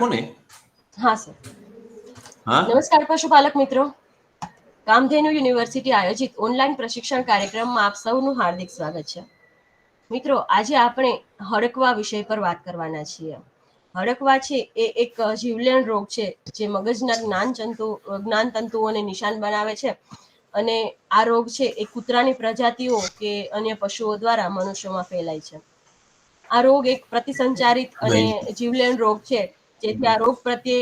કોને? હા સર. હા નમસ્કાર પશુપાલક મિત્રો. કામધેનુ યુનિવર્સિટી આયોજિત ઓનલાઈન પ્રશિક્ષણ કાર્યક્રમમાં આપ સૌનું હાર્દિક સ્વાગત છે. મિત્રો, આજે આપણે હડકવા વિષય પર વાત કરવાના છીએ. હડકવા છે એ એક જીવલેણ રોગ છે જે મગજના જ્ઞાન તંતુઓને નિશાન બનાવે છે અને આ રોગ છે એ કૂતરાની પ્રજાતિઓ કે અન્ય પશુઓ દ્વારા મનુષ્યોમાં ફેલાય છે. આ રોગ એક પ્રતિસંચારિત અને જીવલેણ રોગ છે, જેથી આ રોગ પ્રત્યે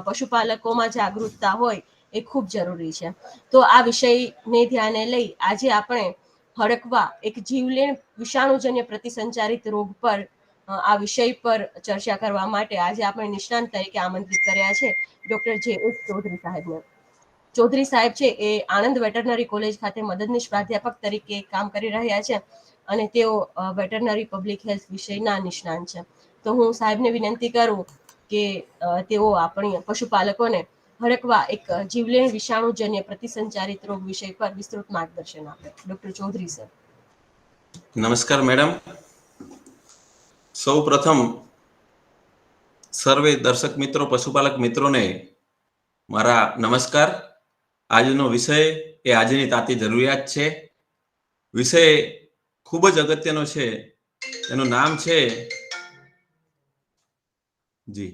પશુપાલકોમાં જાગૃતતા હોય એ ખૂબ જરૂરી છે. તો આ વિષયને ધ્યાને લઈ આજે આપણે હડકવા એક જીવલેણ વિષાણુજન્ય પ્રતિસંચારિત રોગ પર આ વિષય પર ચર્ચા કરવા માટે આજે આપણે નિષ્ણાંત તરીકે આમંત્રિત કર્યા છે ડોક્ટર જે.એસ. ચૌધરી સાહેબને. ચૌધરી સાહેબ છે એ આણંદ વેટરનરી કોલેજ ખાતે મદદનીશ પ્રાધ્યાપક તરીકે કામ કરી રહ્યા છે અને તેઓ વેટરનરી પબ્લિક હેલ્થ વિષયના નિષ્ણાંત છે. તો હું સાહેબને વિનંતી કરું કે તેઓ આપણી પશુપાલકોને હડકવા એક જીવલેણ વિષાણુજન્ય પ્રતિસંચારિત રોગ વિષય પર વિસ્તૃત માર્ગદર્શન આપે. Doctor Chaudhary sir. નમસ્કાર મેડમ. સૌ પ્રથમ સર્વે દર્શક મિત્રો, પશુપાલક મિત્રોને મારા નમસ્કાર. આજનો વિષય એ આજની તાતી જરૂરિયાત છે. વિષય ખૂબ જ અગત્યનો છે. એનું નામ છે જી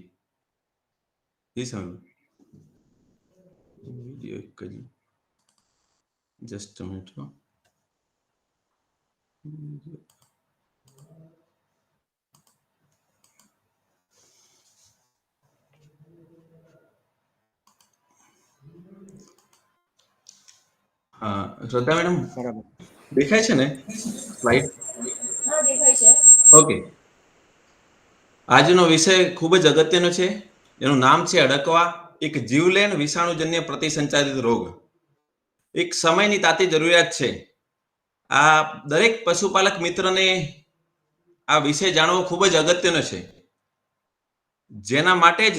વિડિયો એક જ જસ્ટ અ મિનિટ. હા શ્રદ્ધા મેડમ, દેખાય છે ને સ્લાઇડ? હા, દેખાય છે. ઓકે. આજનો વિષય ખૂબ જ અગત્યનો છે. એનું નામ છે હડકવા, એક જીવલેણ વિષાણુજન્ય પ્રતિસંચારિત રોગ. એક સમયની તાતી જરૂરિયાત છે. આ દરેક પશુપાલક મિત્રને આ વિષય જાણવો ખૂબ જ અગત્યનો છે. જેના માટે જ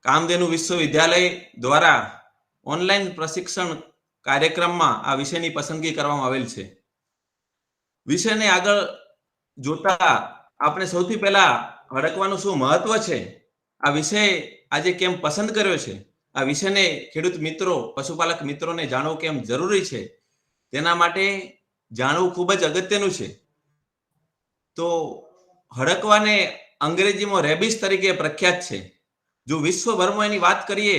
કામધેનુ વિશ્વવિદ્યાલય દ્વારા ઓનલાઈન પ્રશિક્ષણ કાર્યક્રમમાં આ વિષયની પસંદગી કરવામાં આવેલ છે. વિષયને આગળ જોતા આપણે સૌથી પહેલા હડકવાનું શું મહત્વ છે, આ વિષય આજે કેમ પસંદ કર્યો છે, આ વિષયને ખેડૂત મિત્રો, પશુપાલક મિત્રોને જાણવું કેમ જરૂરી છે, તેના માટે જાણવું ખૂબ જ અગત્યનું છે. તો હડકવાને અંગ્રેજીમાં રેબિસ તરીકે પ્રખ્યાત છે. જો વિશ્વભરમાં એની વાત કરીએ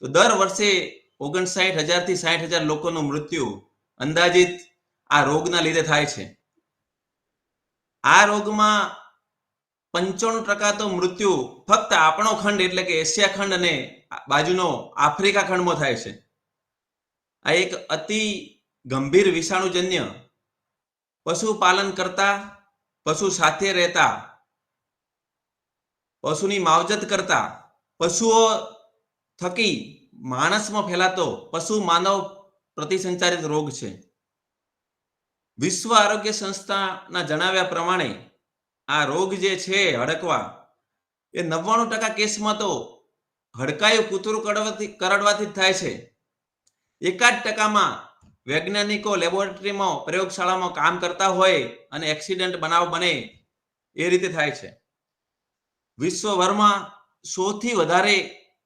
તો દર વર્ષે 59,000 થી 60,000 લોકોનું મૃત્યુ અંદાજિત આ રોગના લીધે થાય છે. આ રોગમાં 95% તો મૃત્યુ ફક્ત આપણો ખંડ એટલે કે એશિયા ખંડ અને બાજુનો આફ્રિકા ખંડમાં થાય છે. આ એક અતિ ગંભીર વિષાણુજન્ય પશુપાલન કરતા, પશુ સાથે રહેતા, પશુની માવજત કરતા, પશુઓ થકી માણસમાં ફેલાતો પશુ માનવ પ્રતિસંચારિત રોગ છે. વિશ્વ આરોગ્ય સંસ્થાના જણાવ્યા પ્રમાણે આ રોગ જે છે હડકવા, એ 99% કેસમાં તો હડકાયું કૂતરું કરડવાથી જ થાય છે. 1% વૈજ્ઞાનિકો લેબોરેટરીમાં, પ્રયોગશાળામાં કામ કરતા હોય અને એક્સિડન્ટ બનાવ બને એ રીતે થાય છે. વિશ્વભરમાં સૌથી વધારે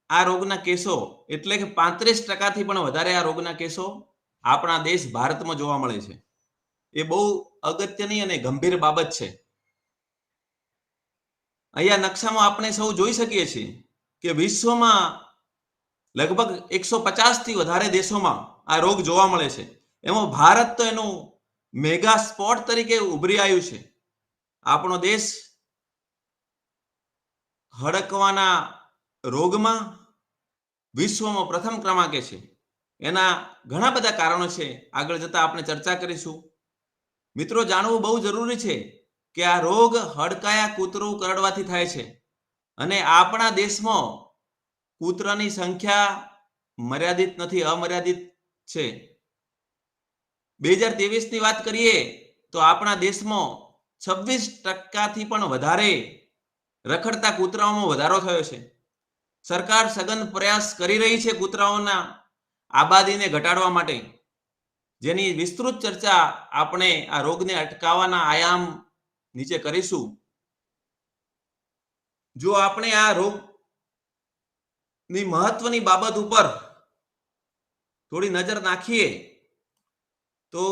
આ રોગના કેસો એટલે કે 35% થી પણ વધારે આ રોગના કેસો આપણા દેશ ભારતમાં જોવા મળે છે. એ બહુ અગત્યની અને ગંભીર બાબત છે. અહીંયા નકશામાં આપણે સૌ જોઈ શકીએ છીએ કે વિશ્વમાં લગભગ 150 થી વધારે દેશોમાં આ રોગ જોવા મળે છે. એમાં ભારત તો એનું મેગા સ્પોટ તરીકે ઉભરી આવ્યું છે. આપણો દેશ હડકવાના રોગમાં વિશ્વમાં પ્રથમ ક્રમાંકે છે. એના ઘણા બધા કારણો છે, આગળ જતા આપણે ચર્ચા કરીશું. મિત્રો, જાણવું બહુ જરૂરી છે કે આ રોગ હડકાયા કૂતરું કરડવાથી થાય છે અને આપણા દેશમાં કૂતરાની સંખ્યા મર્યાદિત નથી, અમર્યાદિત છે. 2023 ની વાત કરીએ તો આપણા દેશમાં 26% થી પણ વધારે રખડતા કૂતરાઓમાં વધારો થયો છે. સરકાર સઘન પ્રયાસ કરી રહી છે કૂતરાઓના આબાદીને ઘટાડવા માટે, જેની વિસ્તૃત ચર્ચા આપણે આ રોગને અટકાવવાના આયામ નીચે કરીશું. જો આપણે આ રોગની મહત્વની બાબત ઉપર થોડી નજર નાખીએ તો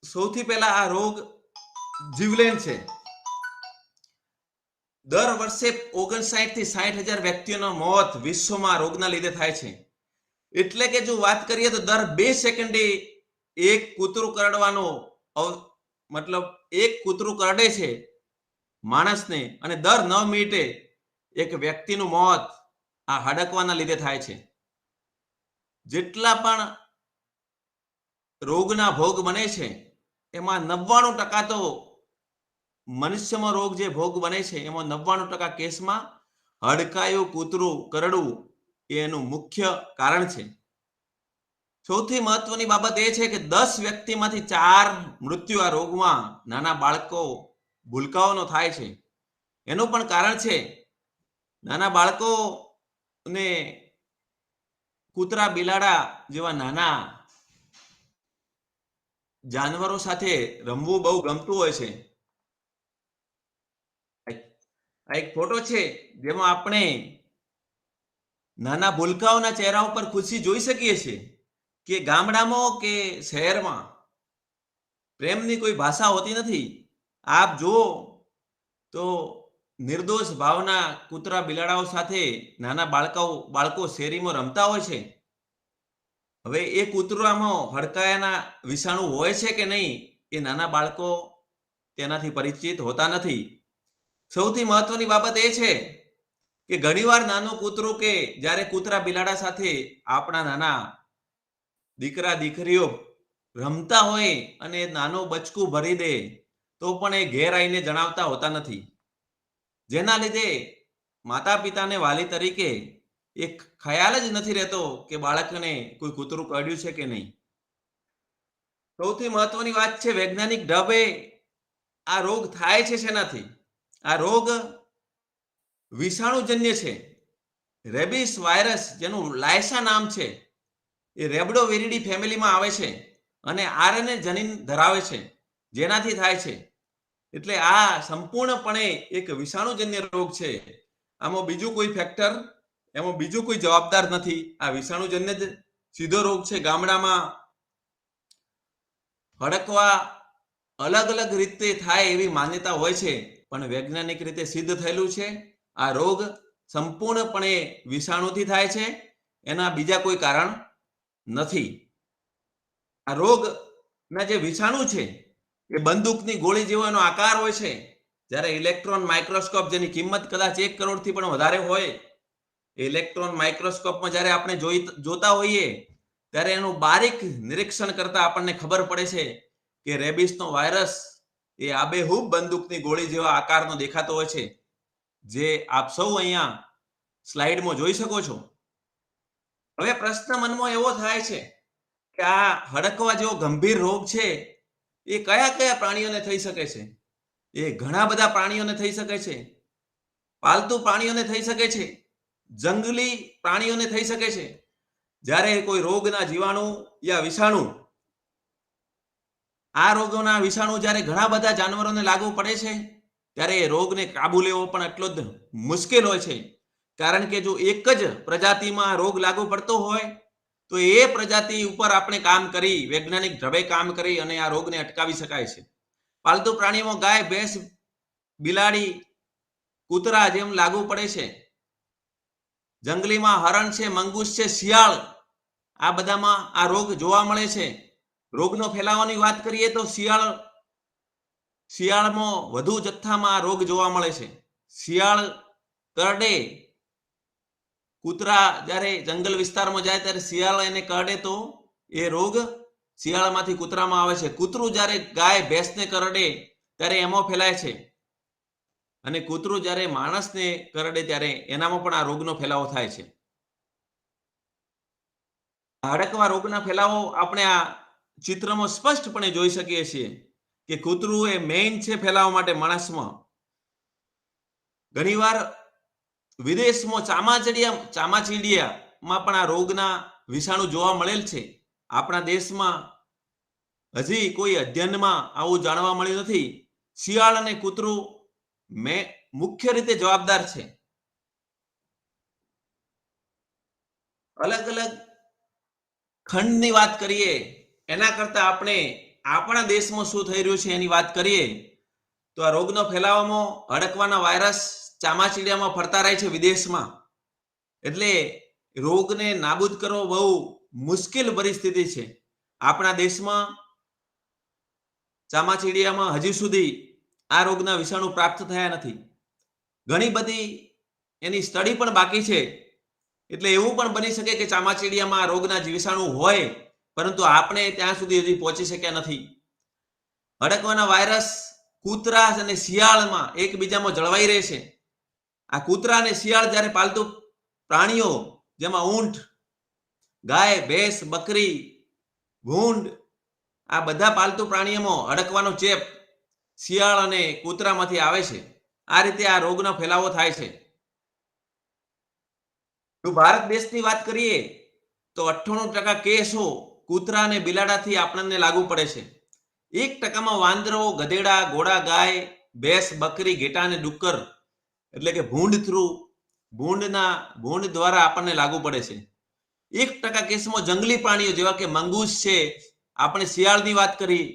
સૌથી પહેલા આ રોગ જીવલેણ છે. દર વર્ષે 59 થી 60,000 વ્યક્તિઓના મોત વિશ્વમાં રોગના લીધે થાય છે. એટલે કે જો વાત કરીએ તો દર 2 સેકન્ડે એક કૂતરું કરડવાનો મતલબ એક કૂતરું કરડે છે માણસને, અને દર 9 મિનિટે એક વ્યક્તિનું મોત આ હડકવાના લીધે થાય છે. જેટલા પણ રોગના ભોગ બને છે એમાં 99% તો મનુષ્યમાં રોગ જે ભોગ બને છે એમાં 99% કેસમાં હડકાયું કૂતરું કરડવું એ એનું મુખ્ય કારણ છે. સૌથી મહત્વની બાબત એ છે કે 10 વ્યક્તિમાંથી 4 મૃત્યુ આ રોગમાં નાના બાળકો ભૂલકાઓનો થાય છે. એનું પણ કારણ છે નાના બાળકોને કૂતરા બિલાડા જેવા નાના જાનવરો સાથે રમવું બહુ ગમતું હોય છે. આ એક ફોટો છે જેમાં આપણે નાના ભૂલકાઓના ચહેરા ઉપર ખુશી જોઈ શકીએ છીએ કે ગામડામાં કે શહેરમાં પ્રેમની કોઈ ભાષા હોતી નથી. આપ જુઓ તો નિર્દોષ ભાવના કૂતરા બિલાડાઓ સાથે નાના બાળકો શેરીમાં રમતા હોય છે. હવે એ કૂતરામાં હડકાયાના વિષાણુ હોય છે કે નહીં એ નાના બાળકો તેનાથી પરિચિત હોતા નથી. સૌથી મહત્વની બાબત એ છે કે ઘણીવાર નાનું કૂતરું કે જ્યારે કૂતરા બિલાડા સાથે આપણા નાના દીકરા દીકરીઓ રમતા હોય અને નાનું બચકું ભરી દે તો પણ એ ઘેર આવીને જણાવતા હોતા નથી. જેના લીધે માતા પિતાને વાલી તરીકે એક ખ્યાલ જ નથી રહેતો કે બાળકને કોઈ કૂતરું કરડ્યું છે કે નહીં. સૌથી મહત્વની વાત છે વૈજ્ઞાનિક ઢબે આ રોગ થાય છે શેનાથી? આ રોગ વિષાણુજન્ય છે. રેબિસ વાયરસ જેનું લાયસા નામ છે એ રેબડોવિરિડી ફેમિલીમાં આવે છે અને આરએનએ જનીન ધરાવે છે જેનાથી થાય છે. એટલે આ સંપૂર્ણપણે એક વિષાણુજન્ય રોગ છે. આમાં બીજું કોઈ ફેક્ટર, એમાં બીજું કોઈ જવાબદાર નથી. આ વિષાણુજન્ય જ સીધો રોગ છે. ગામડામાં હડકવા અલગ અલગ રીતે થાય એવી માન્યતા હોય છે, પણ વૈજ્ઞાનિક રીતે સિદ્ધ થયેલું છે આ રોગ સંપૂર્ણપણે વિષાણુથી થાય છે. એના બીજા કોઈ કારણ નથી. આ રોગના જે વિષાણુ છે એ બંદૂકની ગોળી જેવો એનો આકાર હોય છે. જ્યારે ઇલેક્ટ્રોન માઇક્રોસ્કોપ જેની કિંમત કદાચ 1 કરોડથી પણ વધારે હોય, ઇલેક્ટ્રોન માઇક્રોસ્કોપમાં જ્યારે આપણે જોતા હોઈએ ત્યારે એનું બારીક નિરીક્ષણ કરતા આપણને ખબર પડે છે કે રેબિસનો વાયરસ એ આબેહૂબ બંદૂકની ગોળી જેવા આકારનો દેખાતો હોય છે, જે આપ સૌ અહીંયા સ્લાઇડમાં જોઈ શકો છો. હવે પ્રશ્ન મનમાં એવો થાય છે કે આ હડકવા જેવો ગંભીર રોગ છે એ કયા કયા પ્રાણીઓને થઈ શકે છે? એ ઘણા બધા પ્રાણીઓને થઈ શકે છે. પાલતુ પ્રાણીઓને થઈ શકે છે, જંગલી પ્રાણીઓને થઈ શકે છે. જ્યારે કોઈ રોગના જીવાણુ યા વિષાણુ, આ રોગોના વિષાણુ જ્યારે ઘણા બધા જાનવરોને લાગુ પડે છે ત્યારે એ રોગને કાબુ લેવો પણ એટલો જ મુશ્કેલ હોય છે. કારણ કે જો એક જ પ્રજાતિમાં રોગ લાગુ પડતો હોય તો એ પ્રજાતિ ઉપર આપણે કામ કરી, વૈજ્ઞાનિક ઢબે કામ કરી અને આ રોગને અટકાવી શકાય છે. પાલતુ પ્રાણીઓમાં ગાય, ભેંસ, બિલાડી, કૂતરા જેમ લાગુ પડે છે. જંગલીમાં હરણ છે, મંગૂસ છે, શિયાળ, આ બધામાં આ રોગ જોવા મળે છે. રોગનો ફેલાવાની વાત કરીએ તો શિયાળમાં વધુ જથ્થામાં આ રોગ જોવા મળે છે. શિયાળ કરડે, કૂતરા જ્યારે જંગલ વિસ્તારમાં જાય ત્યારે શિયાળ એને કરડે તો એ રોગ શિયાળમાંથી કૂતરામાં આવે છે. કૂતરું જ્યારે ગાય ભેંસને કરડે ત્યારે એમાં ફેલાય છે, અને કૂતરું જ્યારે માણસને કરડે ત્યારે એનામાં પણ આ રોગનો ફેલાવો થાય છે. હડકવા રોગના ફેલાવો આપણે આ ચિત્રમાં સ્પષ્ટપણે જોઈ શકીએ છીએ કે કૂતરું એ મેઇન છે ફેલાવા માટે માણસમાં. ઘણીવાર વિદેશમાં ચામાચીડિયામાં પણ આ રોગના વિષાણુ જોવા મળેલ છે. આપણા દેશમાં હજી કોઈ અધ્યયનમાં આવું જાણવા મળ્યું નથી. શિયાળ અને કૂતરું મુખ્ય રીતે જવાબદાર છે. અલગ અલગ ખંડની વાત કરીએ એના કરતા આપણે આપણા દેશમાં શું થઈ રહ્યું છે એની વાત કરીએ તો આ રોગનો ફેલાવામાં હડકવાના વાયરસ ચામાચીડિયામાં ફરતા રહે છે વિદેશમાં. એટલે રોગને નાબૂદ કરવો બહુ મુશ્કેલ પરિસ્થિતિ છે. આપણા દેશમાં ચામાચીડિયામાં હજી સુધી આ રોગના વિષાણુ પ્રાપ્ત થયા નથી. ઘણી બધી એની સ્ટડી પણ બાકી છે. એટલે એવું પણ બની શકે કે ચામાચીડિયામાં આ રોગના વિષાણુ હોય, પરંતુ આપણે ત્યાં સુધી હજી પહોંચી શક્યા નથી. હડકવાના વાયરસ કૂતરા અને શિયાળમાં એકબીજામાં જળવાઈ રહે છે. આ કૂતરા અને શિયાળ જ્યારે પાલતુ પ્રાણીઓ જેમાં ઊંટ, ગાય, ભેંસ, બકરી, ભૂંડ આ બધા પાલતુ પ્રાણીઓમાં હડકવાનો ચેપ શિયાળ અને કૂતરામાંથી આવે છે. આ રીતે આ રોગનો ફેલાવો થાય છે. જો ભારત દેશની વાત કરીએ તો 98% કેસો કૂતરા અને બિલાડાથી આપણને લાગુ પડે છે. 1% વાંદરો, ગધેડા, ઘોડા, ગાય, ભેંસ, બકરી, ઘેટા અને ડુક્કર એટલે કે ભૂંડ દ્વારા આપણને લાગુ પડે છે. 1% કેસમાં જંગલી પ્રાણીઓ જેવા કે મંગૂસ છે, આપણે શિયાળની વાત કરી,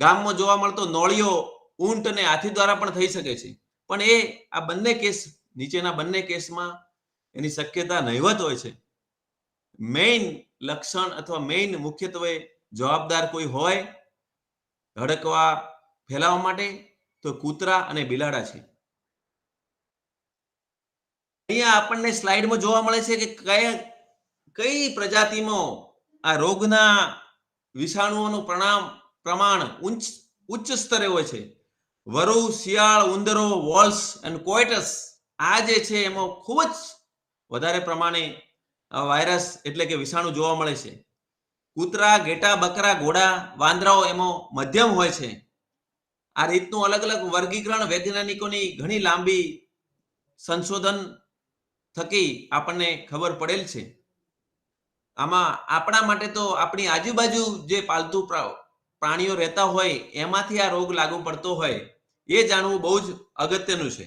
ગામમાં જોવા મળતો નોળિયો, ઊંટ અને હાથી દ્વારા પણ થઈ શકે છે. પણ આ બંને કેસ, નીચેના બંને કેસમાં એની શક્યતા નહિવત હોય છે. મેઇન લક્ષણ અથવા મેઇન મુખ્યત્વે જવાબદાર કોઈ હોય હડકવા ફેલાવા માટે તો કૂતરા અને બિલાડા છે. અહીંયા આપણને સ્લાઇડમાં જોવા મળે છે કે કઈ પ્રજાતિમાં આ રોગના વિષાણુઓનું પ્રમાણ ઉચ્ચ સ્તરે હોય છે. વરુ, શિયાળ, ઉંદરો, વોલ્સ અને કોયટસ આ જે છે એમાં ખૂબ જ વધારે પ્રમાણે વાયરસ એટલે કે વિષાણુ જોવા મળે છે. કૂતરા, ઘેટા, બકરા, ઘોડા, વાંદરાઓ એમાં મધ્યમ હોય છે. આ રીતનું અલગ અલગ વર્ગીકરણ વૈજ્ઞાનિકોની ઘણી લાંબી સંશોધન થકી આપણને ખબર પડેલ છે. આમાં આપણા માટે તો આપણી આજુબાજુ જે પાલતુ પ્રાણીઓ રહેતા હોય એમાંથી આ રોગ લાગુ પડતો હોય એ જાણવું બહુ જ અગત્યનું છે.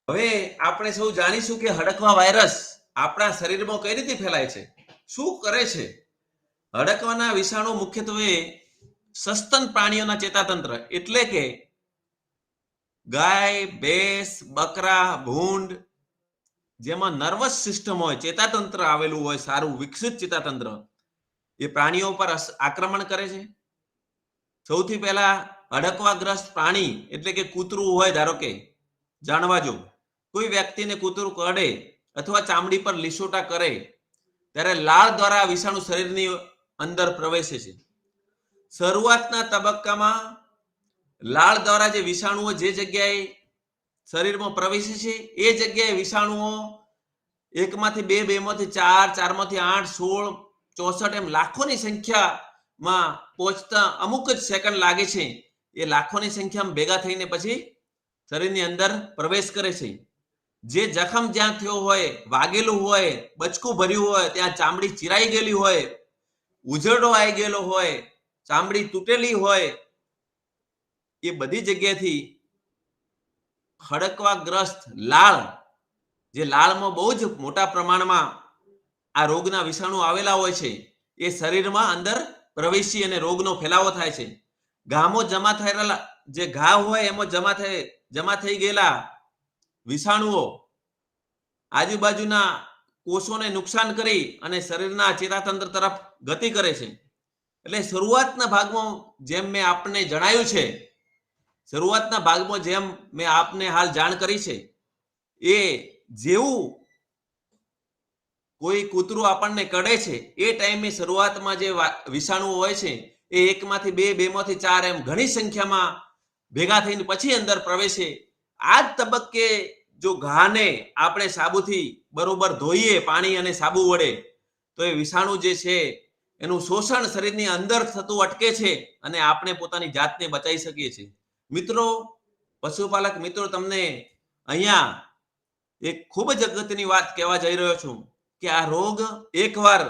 હવે આપણે સૌ જાણીશું કે હડકવા વાયરસ આપણા શરીરમાં કઈ રીતે ફેલાય છે, શું કરે છે. હડકવાના વિષાણુ મુખ્યત્વે સસ્તન પ્રાણીઓના ચેતાતંત્ર એટલે કે ગાય, ભેંસ, બકરા, ભૂંડ જેમાં નર્વસ સિસ્ટમ હોય, ચેતાતંત્ર આવેલું હોય, સારું વિકસિત ચેતાતંત્ર, એ પ્રાણીઓ પર આક્રમણ કરે છે. સૌથી પહેલા હડકવાગ્રસ્ત પ્રાણી એટલે કે કૂતરું હોય, ધારો કે જાણવા જો કોઈ વ્યક્તિને કૂતરું કરડે અથવા ચામડી પર લીસોટા કરે ત્યારે લાળ દ્વારા વિષાણુ શરીરની અંદર પ્રવેશે છે. શરૂઆતના તબક્કામાં લાળ દ્વારા જે વિષાણુઓ જે જગ્યાએ શરીરમાં પ્રવેશે છે એ જગ્યાએ વિષાણુઓ 1 માંથી 2, 2 માંથી 4, 4 માંથી 8, 16, 64 એમ લાખોની સંખ્યામાં પહોંચતા અમુક જ સેકન્ડ લાગે છે. એ લાખોની સંખ્યામાં ભેગા થઈને પછી શરીરની અંદર પ્રવેશ કરે છે. જે જખમ જ્યાં થયો હોય, વાગેલું હોય, બચકું ભર્યું હોય, ત્યાં ચામડી ચીરાઈ ગયેલી હોય, ઉજરડો આવી ગયેલો હોય, ચામડી તૂટેલી હોય, એ બધી જગ્યાએથી હડકવાગ્રસ્ત લાળ, જે લાળમાં બહુ જ મોટા પ્રમાણમાં આ રોગના વિષાણુ આવેલા હોય છે, એ શરીરમાં અંદર પ્રવેશી અને રોગનો ફેલાવો થાય છે. ઘામાં જમા થયેલા જે ઘા હોય એમાં જમા થઈ ગયેલા વિષાણુઓ આજુબાજુના કોષોને નુકસાન કરી અને શરીરના ચેતાતંત્ર તરફ ગતિ કરે છે. એટલે શરૂઆતના ભાગમાં જેમ મેં આપને જણાવ્યું છે, શરૂઆતના ભાગમાં જેમ મેં આપને હાલ જાણ કરી છે, એ જેવું કોઈ કૂતરું આપણને કરડે છે એ ટાઈમે શરૂઆતમાં જે વિષાણુઓ હોય છે એ 1 માંથી 2, 2 માંથી 4 એમ ઘણી સંખ્યામાં ભેગા થઈને પછી અંદર પ્રવેશે. આ જ તબક્કે જો ઘાને આપણે સાબુથી બરોબર ધોઈએ પાણી અને સાબુ વડે તો એ વિષાણુ જે છે એનું શોષણ શરીરની અંદર થતું અટકે છે અને આપણે પોતાની જાતને બચાવી શકીએ છીએ. મિત્રો, પશુપાલક મિત્રો, તમને અહીંયા એક ખૂબ જ અગત્યની વાત કહેવા જઈ રહ્યો છું કે આ રોગ એકવાર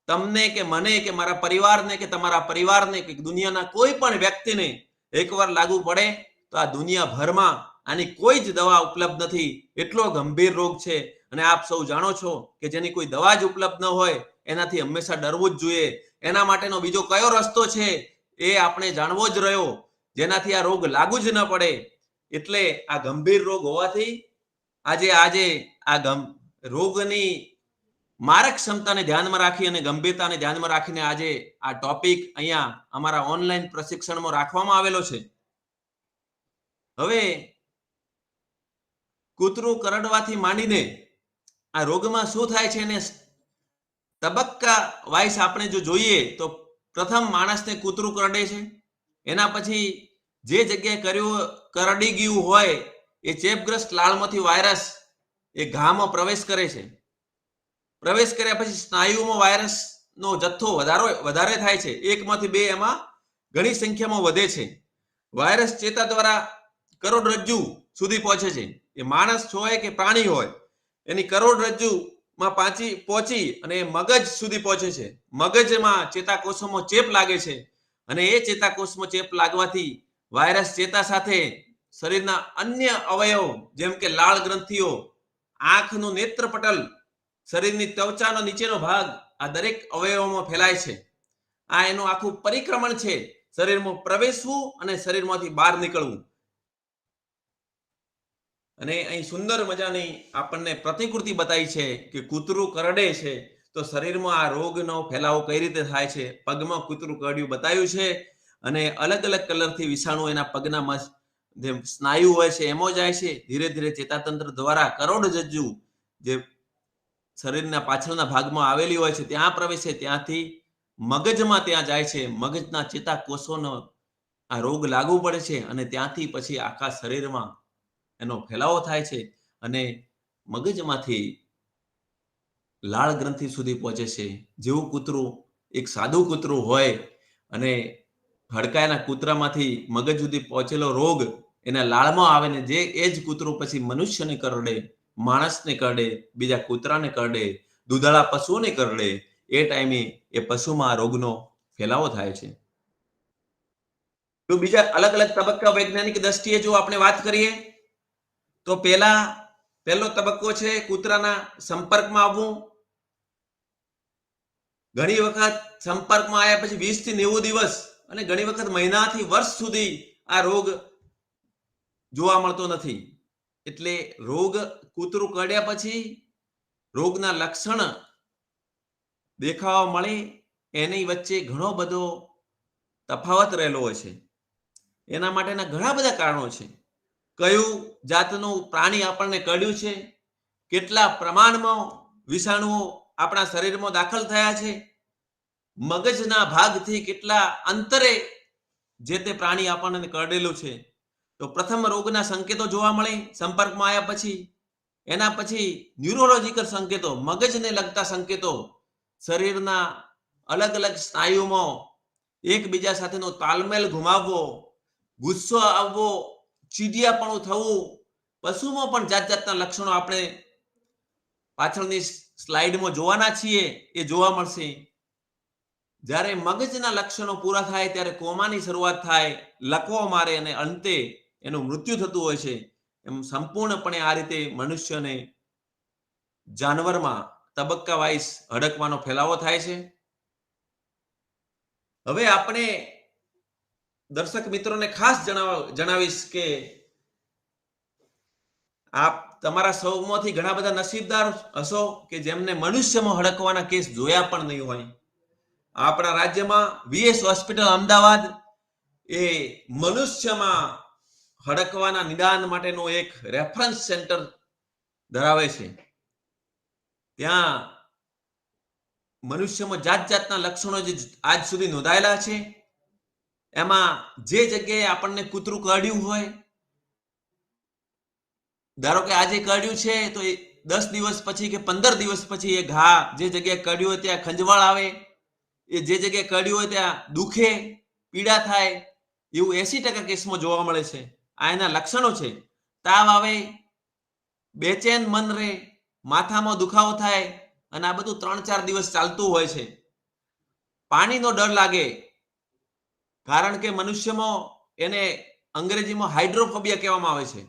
તમને કે મને કે મારા પરિવારને કે તમારા પરિવારને કે દુનિયાના કોઈ પણ વ્યક્તિને એકવાર લાગુ પડે તો આ દુનિયાભરમાં આની કોઈ જ દવા ઉપલબ્ધ નથી, એટલો ગંભીર રોગ છે. અને આપ સૌ જાણો છો કે જેની કોઈ દવા જ ઉપલબ્ધ ન હોય એનાથી હંમેશા ડરવું જ જોઈએ. એના માટેનો બીજો કયો રસ્તો છે એ આપણે જાણવો જ રહ્યો, જેનાથી આ રોગ લાગુ જ ન પડે. એટલે આ ગંભીર રોગ હોવાથી આજે આ રોગની મારક ક્ષમતાને ધ્યાનમાં રાખી અને ગંભીરતાને ધ્યાનમાં રાખીને આજે આ ટોપિક અહીંયા અમારા ઓનલાઈન પ્રશિક્ષણમાં રાખવામાં આવેલો છે. હવે કૂતરું કરડવાથી માંડીને આ રોગમાં શું થાય છે એને તબક્કા વાઇઝ આપણે જો જોઈએ તો પ્રથમ માણસને કૂતરું કરડે છે, એના પછી જે જગ્યાએ કરડી ગયું હોય એ ચેપગ્રસ્ત લાળમાંથી વાયરસ એ ઘામાં પ્રવેશ કરે છે. પ્રવેશ કર્યા પછી સ્નાયુમાં વાયરસનો જથ્થો વધારે થાય છે, 1 માંથી 2 એમાં ઘણી સંખ્યામાં વધે છે. વાયરસ ચેતા દ્વારા કરોડરજ્જુ સુધી પહોંચે છે. એ માણસ હોય કે પ્રાણી હોય એની કરોડરજ્જુમાં પહોંચી અને મગજ સુધી પહોંચે છે. મગજમાં ચેતાકોષોમાં ચેપ લાગે છે અને એ ચેતાકોષમાં ચેપ લાગવાથી વાયરસ ચેતા સાથે શરીરના અન્ય અવયવ જેમ કે લાળ ગ્રંથિઓ, આંખનું નેત્રપટલ, શરીરની ત્વચાનો નીચેનો ભાગ, આ દરેક અવયવોમાં ફેલાય છે. આ એનું આખું પરિક્રમણ છે, શરીરમાં પ્રવેશવું અને શરીરમાંથી બહાર નીકળવું. અને અહીં સુંદર મજાની આપણને પ્રતિકૃતિ બતાવી છે કે કૂતરું કરડે છે તો શરીરમાં આ રોગનો ફેલાવો કઈ રીતે થાય છે. પગમાં કૂતરું કરડ્યું બતાવ્યું છે અને અલગ અલગ કલરથી વિષાણુ એના પગના જે સ્નાયુ હોય છે એમાં જાય છે. ધીરે ધીરે ચેતાતંત્ર દ્વારા કરોડરજ્જુ જે શરીરના પાછળના ભાગમાં આવેલી હોય છે ત્યાં પ્રવેશે, ત્યાંથી મગજમાં ત્યાં જાય છે. મગજના ચેતાકોષોનો આ રોગ લાગુ પડે છે અને ત્યાંથી પછી આખા શરીરમાં એનો ફેલાવો થાય છે અને મગજમાંથી લાળ ગ્રંથિ સુધી પહોંચે છે. જેવું કૂતરું એક સાદું કૂતરું હોય અને હડકાયેલા કૂતરામાંથી મગજ સુધી પહોંચેલો રોગ એના લાળમાં આવે ને જે એ જ કૂતરું પછી મનુષ્યને કરડે, માણસને કરડે, બીજા કૂતરાને કરડે, દૂધાળા પશુઓને કરડે, એ ટાઈમે એ પશુમાં રોગનો ફેલાવો થાય છે. તો બીજા અલગ અલગ તબક્કા વૈજ્ઞાનિક દ્રષ્ટિએ જો આપણે વાત કરીએ તો પહેલો તબક્કો છે કૂતરાના સંપર્કમાં આવવું. ઘણી વખત સંપર્કમાં આવ્યા પછી 20 થી 90 દિવસ અને ઘણી વખત મહિનાથી વર્ષ સુધી આ રોગ જોવા મળતો નથી. એટલે કૂતરું કરડ્યા પછી રોગના લક્ષણ દેખાવા મળે એની વચ્ચે ઘણો બધો તફાવત રહેલો હોય છે. એના માટેના ઘણા બધા કારણો છે. કયું જાતનું પ્રાણી આપણને કરડ્યું છે, કેટલા પ્રમાણમાં વિષાણુઓ આપણા શરીરમાં દાખલ થયા છે, મગજના ભાગથી કેટલા અંતરે જે તે પ્રાણી આપણને કરડેલું છે. તો પ્રથમ રોગના સંકેતો જોવા મળે સંપર્કમાં આવ્યા પછી. એના પછી ન્યુરોલોજીકલ સંકેતો, મગજને લગતા સંકેતો, શરીરના અલગ અલગ સ્નાયુમાં એકબીજા સાથેનો તાલમેલ ગુમાવવો, ગુસ્સો આવવો, ચીડિયાપણું થવું, પશુમાં પણ જાત જાતના લક્ષણો આપણે પાછળની સ્લાઇડમાં જોવાના છીએ એ જોવા મળશે. જ્યારે મગજના લક્ષણો પૂરા થાય ત્યારે કોમાની શરૂઆત થાય, લકવો મારે અને અંતે એનું મૃત્યુ થતું હોય છે. એમ સંપૂર્ણપણે આ રીતે મનુષ્યને જાનવરમાં તબક્કા વાઇઝ હડકવાનો ફેલાવો થાય છે. હવે આપણે દર્શક મિત્રોને ખાસ જણાવીશ કે આપ તમારા સૌમાંથી ઘણા બધા નસીબદાર હશો કે જેમને મનુષ્યમાં હડકવાના કેસ જોયા પણ નહીં હોય. આપણા રાજ્યમાં વીએસ હોસ્પિટલ અમદાવાદ એ મનુષ્યમાં હડકવાના નિદાન માટેનો એક રેફરન્સ સેન્ટર ધરાવે છે. ત્યાં મનુષ્યમાં જાત જાતના લક્ષણો જે આજ સુધી નોંધાયેલા છે એમાં જે જગ્યાએ આપણને કૂતરું કરડ્યું હોય, ધારો કે આજે કરડ્યું છે તો 10 દિવસ પછી કે 15 દિવસ પછી એ ઘા જે જગ્યાએ કરડ્યું હોય ત્યાં ખંજવાળ આવે, એ જે જગ્યાએ કરડ્યું હોય ત્યાં દુખે, પીડા થાય, એવું 80% કેસમાં જોવા મળે છે. આ એના લક્ષણો છે. તાવ આવે, બેચેન મન રહે, માથામાં દુખાવો થાય અને આ બધું 3-4 દિવસ ચાલતું હોય છે. પાણીનો ડર લાગે, કારણ કે મનુષ્યમાં એને અંગ્રેજીમાં હાઇડ્રોફોબિયા કહેવામાં આવે છે.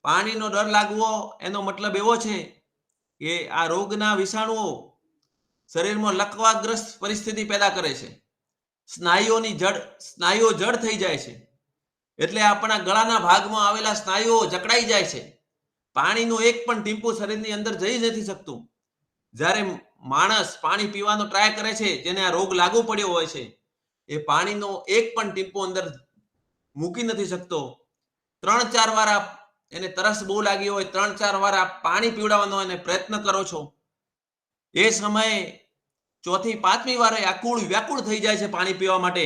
પાણીનો ડર લાગવો એનો મતલબ એવો છે કે આ રોગના વિષાણુઓ શરીરમાં લકવાગ્રસ્ત પરિસ્થિતિ પેદા કરે છે, સ્નાયુઓ જડ થઈ જાય છે, એટલે આપણા ગળાના ભાગમાં આવેલા સ્નાયુઓ જકડાઈ જાય છે, પાણીનું એક પણ ટીમ્પું શરીરની અંદર જઈ નથી શકતું. જ્યારે માણસ પાણી પીવાનો ટ્રાય કરે છે, જેને આ રોગ લાગુ પડ્યો હોય છે, એ પાણીનો એક પણ ટીમ્પો અંદર મૂકી નથી શકતો. 3-4 વાર એને તરસ બહુ લાગી હોય, 3-4 વાર પાણી પીવડાવવાનો એને પ્રયત્ન કરો છો, એ સમયે 4થી 5મી વારે આકુળ વ્યાકુળ થઈ જાય છે પાણી પીવા માટે,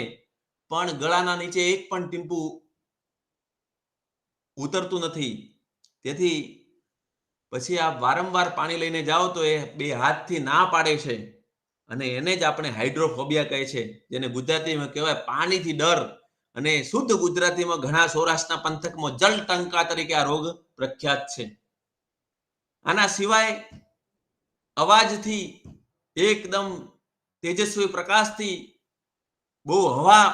પણ ગળાના નીચે એક પણ ટીમ્પુ ઉતરતું નથી. તેથી પછી આ વારંવાર પાણી લઈને જાઓ તો એ 2 હાથથી ના પાડે છે, અને એને જ આપણે હાઇડ્રોફોબિયા કહે છે, જેને ગુજરાતીમાં કહેવાય પાણીથી ડર, અને શુદ્ધ ગુજરાતીમાં ઘણા સૌરાષ્ટ્રના પંથકમાં જળ ટંકા તરીકે આ રોગ પ્રખ્યાત છે. આના સિવાય અવાજથી, એકદમ તેજસ્વી પ્રકાશથી, બહુ હવા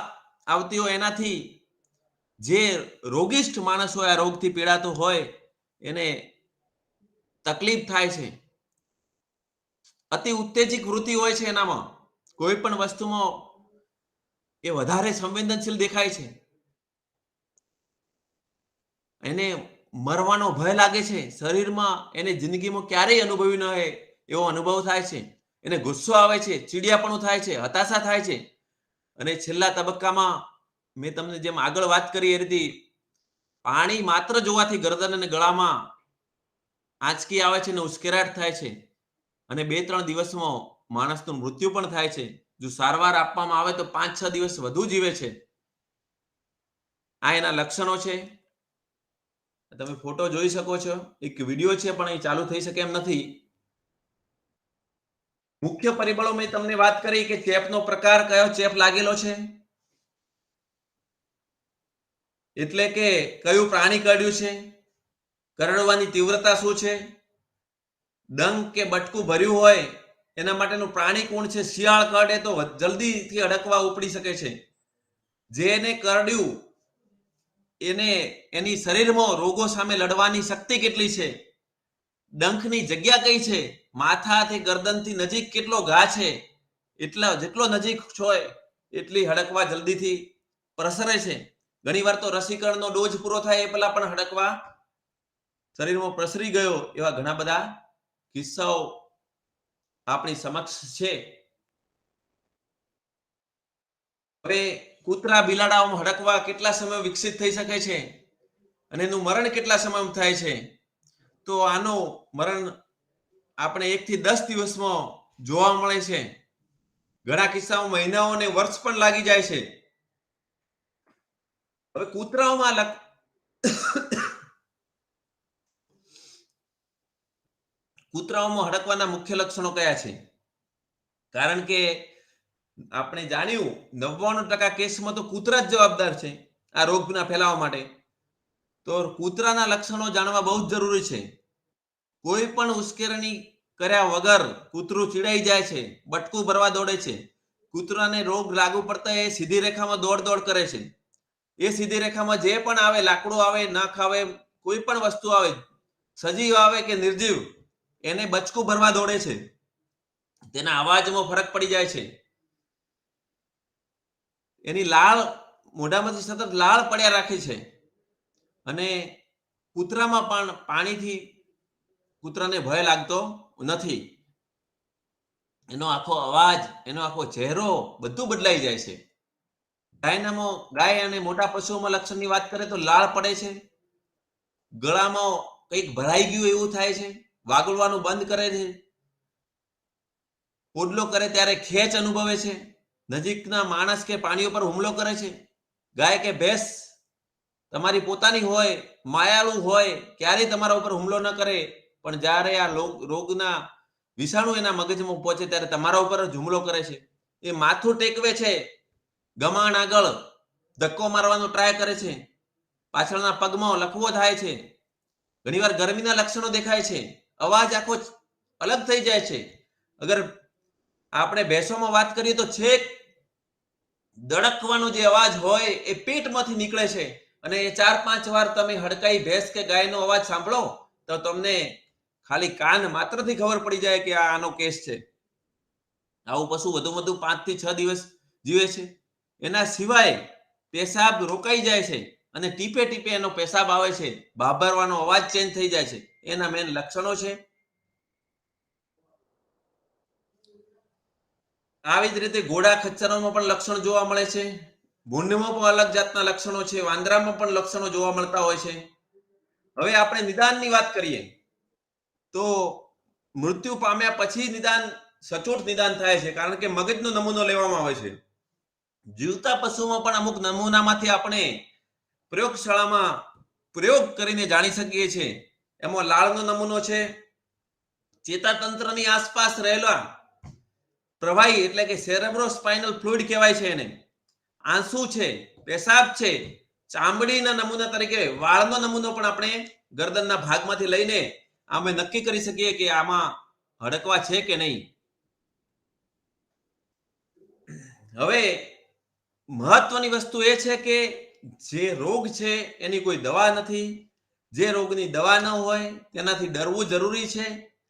આવતી હોય એનાથી જે રોગિષ્ઠ માણસ હોય, આ રોગથી પીડાતો હોય, એને તકલીફ થાય છે. અતિ ઉત્તેજિત વૃત્તિ હોય છે એનામાં, કોઈ પણ વસ્તુમાં એ વધારે સંવેદનશીલ દેખાય છે, એને મરવાનો ભય લાગે છે, શરીરમાં એને જિંદગીમાં ક્યારેય અનુભવી ન હોય એવો અનુભવ થાય છે, એને ગુસ્સો આવે છે, ચીડિયાપણું થાય છે, હતાશા થાય છે, અને છેલ્લા તબક્કામાં મેં તમને જેમ આગળ વાત કરી એ રીતે પાણી માત્ર જોવાથી ગરદન અને ગળામાં આંચકી આવે છે અને ઉશ્કેરાટ થાય છે, અને 2-3 દિવસમાં માણસનું મૃત્યુ પણ થાય છે. જો સારવાર આપવામાં આવે તો 5-6 દિવસ વધુ જીવે છે. આ એના લક્ષણો છે. તમે ફોટો જોઈ શકો છો, એક વિડીયો છે પણ એ ચાલુ થઈ શકે એમ નથી. મુખ્ય પરિબળો મેં તમને વાત કરી કે ચેપનો પ્રકાર કયો ચેપ લાગેલો છે, એટલે કે કયું પ્રાણી કરડ્યું છે, કરડવાની તીવ્રતા શું છે, ડંખ કે બટકું ભર્યું હોય એના માટેનું પ્રાણી કોણ છે. શિયાળ કરડે તો જલ્દીથી અડકવા ઉપડી શકે છે. જેને કરડ્યું એને એની શરીરમાં રોગો સામે લડવાની શક્તિ કેટલી છે, ડંખની જગ્યા કઈ છે, માથાથી ગરદનથી નજીક કેટલો ઘા છે, જેટલો નજીક હોય એટલી હડકવા જલ્દીથી પ્રસરે છે. ઘણીવાર તો રસીકરણનો ડોઝ પૂરો થાય એ પહેલા પણ હડકવા શરીરમાં પ્રસરી ગયો, એવા ઘણા બધા કિસ્સાઓ આપણી સમક્ષ છે. હવે કૂતરા બિલાડાઓમાં હડકવા કેટલા સમય વિકસિત થઈ શકે છે અને એનું મરણ કેટલા સમયમાં થાય છે, તો આનું મરણ આપણે 1 થી 10 દિવસમાં જોવા મળે છે. ઘણા કિસ્સામાં મહિનાઓ અને વર્ષ પણ લાગી જાય છે. હવે કૂતરાઓમાં હડકવાના મુખ્ય લક્ષણો કયા છે? કારણ કે આપણે જાણ્યું 99% કેસમાં તો કૂતરા જ જવાબદાર છે આ રોગના ફેલાવા માટે. તો કૂતરાના લક્ષણો જાણવા બહુ જ જરૂરી છે. કોઈ પણ ઉશ્કેરણી કર્યા વગર કૂતરું ચીડાઈ જાય છે, બટકું ભરવા દોડે છે, કૂતરાને રોગ લાગુ પડતા એ સીધી રેખામાં દોડ કરે છે. એ સીધી રેખામાં જે પણ આવે, લાકડું આવે, નખ આવે, કોઈ પણ વસ્તુ આવે, સજીવ આવે કે નિર્જીવ, એને બચકું ભરવા દોડે છે. તેના અવાજમાં ફરક પડી જાય છે. એની લાળ મોઢામાંથી સતત લાળ પડ્યા રાખે છે. અને કૂતરામાં પણ પાણીથી કૂતરાને ભય લાગતો નથી. એનો આખો અવાજ, એનો આખો ચહેરો બધું બદલાઈ જાય છે. ગાય અને મોટા પશુઓમાં લક્ષણની વાત કરીએ તો લાળ પડે છે, ગળામાં કંઈક ભરાઈ ગયું એવું થાય છે, વાગળવાનું બંધ કરે છે, પોડલો કરે ત્યારે ખેંચ અનુભવે છે, નજીકના માણસ કે પ્રાણીઓ પર હુમલો કરે છે. ગાય કે ભેંસ તમારી પોતાની હોય, માયાળુ હોય, ક્યારેય તમારા ઉપર હુમલો ન કરે, પણ જ્યારે આ રોગના વિષાણુ એના મગજમાં પહોંચે ત્યારે તમારા ઉપર જ હુમલો કરે છે. એ માથું ટેકવે છે, ગમાણ આગળ ધક્કો મારવાનો ટ્રાય કરે છે, પાછળના પગમાં લખવો થાય છે, ઘણીવાર ગરમીના લક્ષણો દેખાય છે, અવાજ આખો અલગ થઈ જાય છે. અગર આપણે ભેંસોમાં વાત કરીએ તો છેક દડકવાનો જે અવાજ હોય એ પેટમાંથી નીકળે છે અને એ 4-5 વાર તમે હડકાઈ ભેંસ કે ગાયનો અવાજ સાંભળો તો તમને ખાલી કાન માત્રથી ખબર પડી જાય કે આ આનો કેસ છે. આવું પશુ વધુ 5 થી 6 દિવસ જીવે છે. એના સિવાય પેશાબ રોકાઈ જાય છે અને ટીપે ટીપે એનો પેશાબ આવે છે, ભાભરવાનો અવાજ ચેન્જ થઈ જાય છે, એના મેન લક્ષણો છે. આવી જ રીતે ઘોડા ખચ્ચરોમાં પણ લક્ષણ જોવા મળે છે. ભૂંડમાં પણ અલગ જાતના લક્ષણો છે, વાંદરામાં પણ લક્ષણો જોવા મળતા હોય છે. હવે આપણે નિદાનની વાત કરીએ તો મૃત્યુ પામ્યા પછી નિદાન સચોટ નિદાન થાય છે, કારણ કે મગજનો નમૂનો લેવામાં આવે છે. જીવતા પશુમાં પણ અમુક નમૂનામાંથી આપણે પ્રયોગશાળામાં પ્રયોગ કરીને જાણી શકીએ છીએ. એમાં લાળનો નમૂનો છે, ચેતાતંત્રની આસપાસ રહેલા પ્રવાહી એટલે કે સેરેબ્રોસ્પાઇનલ ફ્લુઇડ કહેવાય છે એને, આંસુ છે, પેશાબ છે, ચામડીના નમૂના તરીકે વાળનો નમૂનો પણ આપણે ગરદનના ભાગમાંથી લઈને અમે નક્કી કરી શકીએ કે આમાં હડકવા છે કે નહીં. હવે મહત્વની વસ્તુ એ છે કે જે રોગ છે એની કોઈ દવા નથી. જે રોગની દવા ન હોય તેનાથી ડરવું જરૂરી છે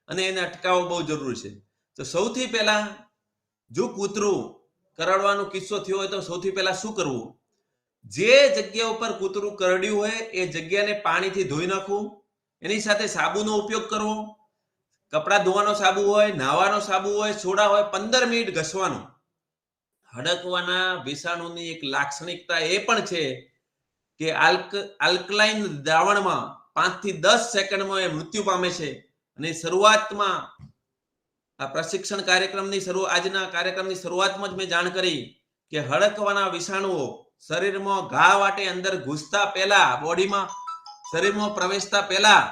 અને એને અટકાવવો બહુ જરૂરી છે. તો સૌથી પહેલા જો કૂતરું કરડવાનો કિસ્સો થયો હોય તો સૌથી પહેલા શું કરવું? જે જગ્યા ઉપર કૂતરું કરડ્યું હોય એ જગ્યાને પાણીથી ધોઈ નાખવું, એની સાથે સાબુનો ઉપયોગ કરવો. કપડાં ધોવાનો સાબુ હોય, નાહવાનો સાબુ હોય, સોડા હોય, 15 મિનિટ ઘસવાનું. હડકવાના વિષાણુની એક લાક્ષણિકતા એ પણ છે કે આલ્કલાઇન દ્રાવણમાં 5 થી 10 સેકન્ડમાં એ મૃત્યુ પામે છે. અને શરૂઆતમાં આ પ્રશિક્ષણ કાર્યક્રમની આજના કાર્યક્રમની શરૂઆતમાં જ મેં જાણ કરી કે હડકવાના વિષાણુઓ શરીરમાં ઘા વાટે અંદર ઘૂસતા પહેલા, બોડીમાં શરીરમાં પ્રવેશતા પહેલા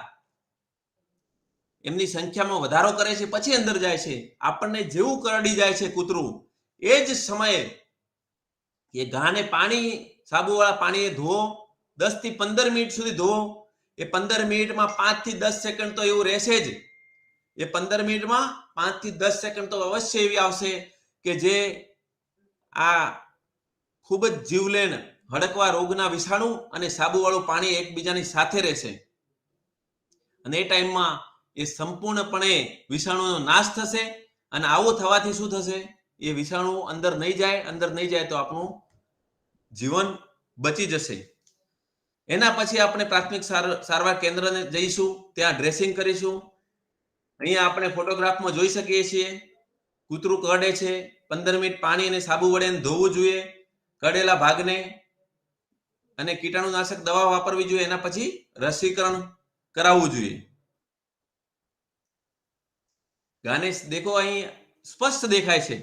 એમની સંખ્યામાં વધારો કરે છે, પછી અંદર જાય છે. આપણને જેવું કરડી જાય છે કૂતરું, એ જ સમયે એ ઘાને સાબુવાળા પાણીએ ધોવો, 10 થી 15 મિનિટ સુધી ધોવો. એ 15 મિનિટમાં 5 થી 10 સેકન્ડ તો એવું રહેશે જ. એ 15 મિનિટમાં 5 થી 10 સેકન્ડ તો અવશ્ય એવી આવશે કે જે આ ખૂબ જ જીવલેણ હડકવા રોગના વિષાણુ અને સાબુવાળું પાણી એકબીજાની સાથે રહેશે. અને એ ટાઈમમાં એ સંપૂર્ણપણે વિષાણુનો નાશ થશે. અને આવું થવાથી શું થશે? એ વિષાણુ અંદર નહીં જાય તો આપણું જીવન બચી જશે. એના પછી આપણે પ્રાથમિક સારવાર કેન્દ્રને જઈશું, ત્યાં ડ્રેસિંગ કરીશું. અહીંયા આપણે ફોટોગ્રાફમાં જોઈ શકીએ છીએ કૂતરું કરડે છે, 15 મિનિટ પાણી અને સાબુ વડે ધોવું જોઈએ કરડેલા ભાગને, અને કીટાણુનાશક દવા વાપરવી જોઈએ. એના પછી રસીકરણ કરાવવું જોઈએ. ગાને દેખો અહીં સ્પષ્ટ દેખાય છે.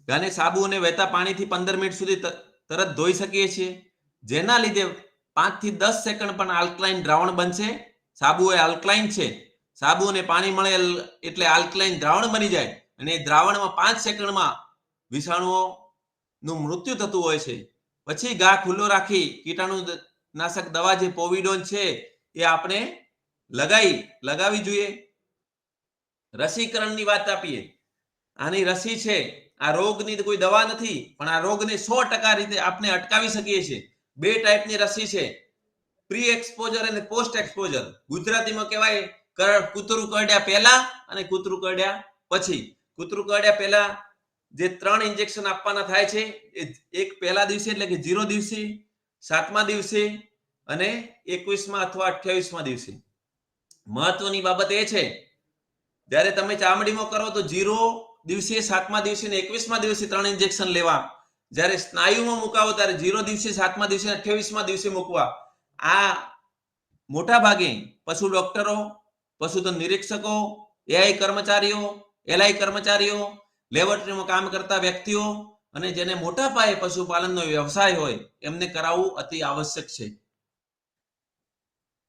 ગાને સાબુ અને વહેતા પાણીથી 15 મિનિટ સુધી તરત ધોઈ શકીએ છીએ, જેના લીધે 5 થી 10 સેકન્ડ પણ આલ્કલાઇન દ્રાવણ બનશે. સાબુ એ આલ્કલાઇન છે, સાબુ અને પાણી મળે એટલે આલ્કલાઇન દ્રાવણ બની જાય, અને એ દ્રાવણમાં 5 સેકન્ડમાં વિષાણુઓનું મૃત્યુ થતું હોય છે. પછી ઘા ખુલ્લો રાખી કીટાણુનાશક દવા જે પોવિડોન છે એ આપણે લગાવી જોઈએ. રસીકરણની વાત આપીએ. આની રસી છે, આ રોગની કોઈ દવા નથી, પણ આ રોગને 100% રીતે આપણે અટકાવી શકીએ છીએ. 2 ટાઈપની રસી છે, પ્રી એક્સપોઝર અને પોસ્ટ એક્સપોઝર. ગુજરાતીમાં કહેવાય કૂતરું કરડ્યા પહેલા અને કૂતરું કરડ્યા પછી. કૂતરું કરડ્યા પહેલા જે 3 ઇન્જેક્શન આપવાના થાય છે, એક પહેલા દિવસે એટલે કે 0 દિવસે, 7મા દિવસે અને 21મા અથવા 28મા દિવસે. મહત્વની બાબત એ છે, જ્યારે તમે ચામડીમાં કરો તો 0 દિવસે, 7મા દિવસે અને 21મા દિવસે 3 ઇન્જેક્શન લેવા. જ્યારે સ્નાયુમાં મુકાવો ત્યારે 0 દિવસે, 7મા દિવસે, 28મા દિવસે મૂકવા. આ મોટા ભાગે પશુ ડોક્ટરો, પશુધન નિરીક્ષકો, એઆઈ કર્મચારીઓ, એલઆઈ કર્મચારીઓ, લેબોરેટરીમાં કામ કરતા વ્યક્તિઓ અને જેને મોટા પાયે પશુપાલનનો વ્યવસાય હોય એમને કરાવવું અતિ આવશ્યક છે.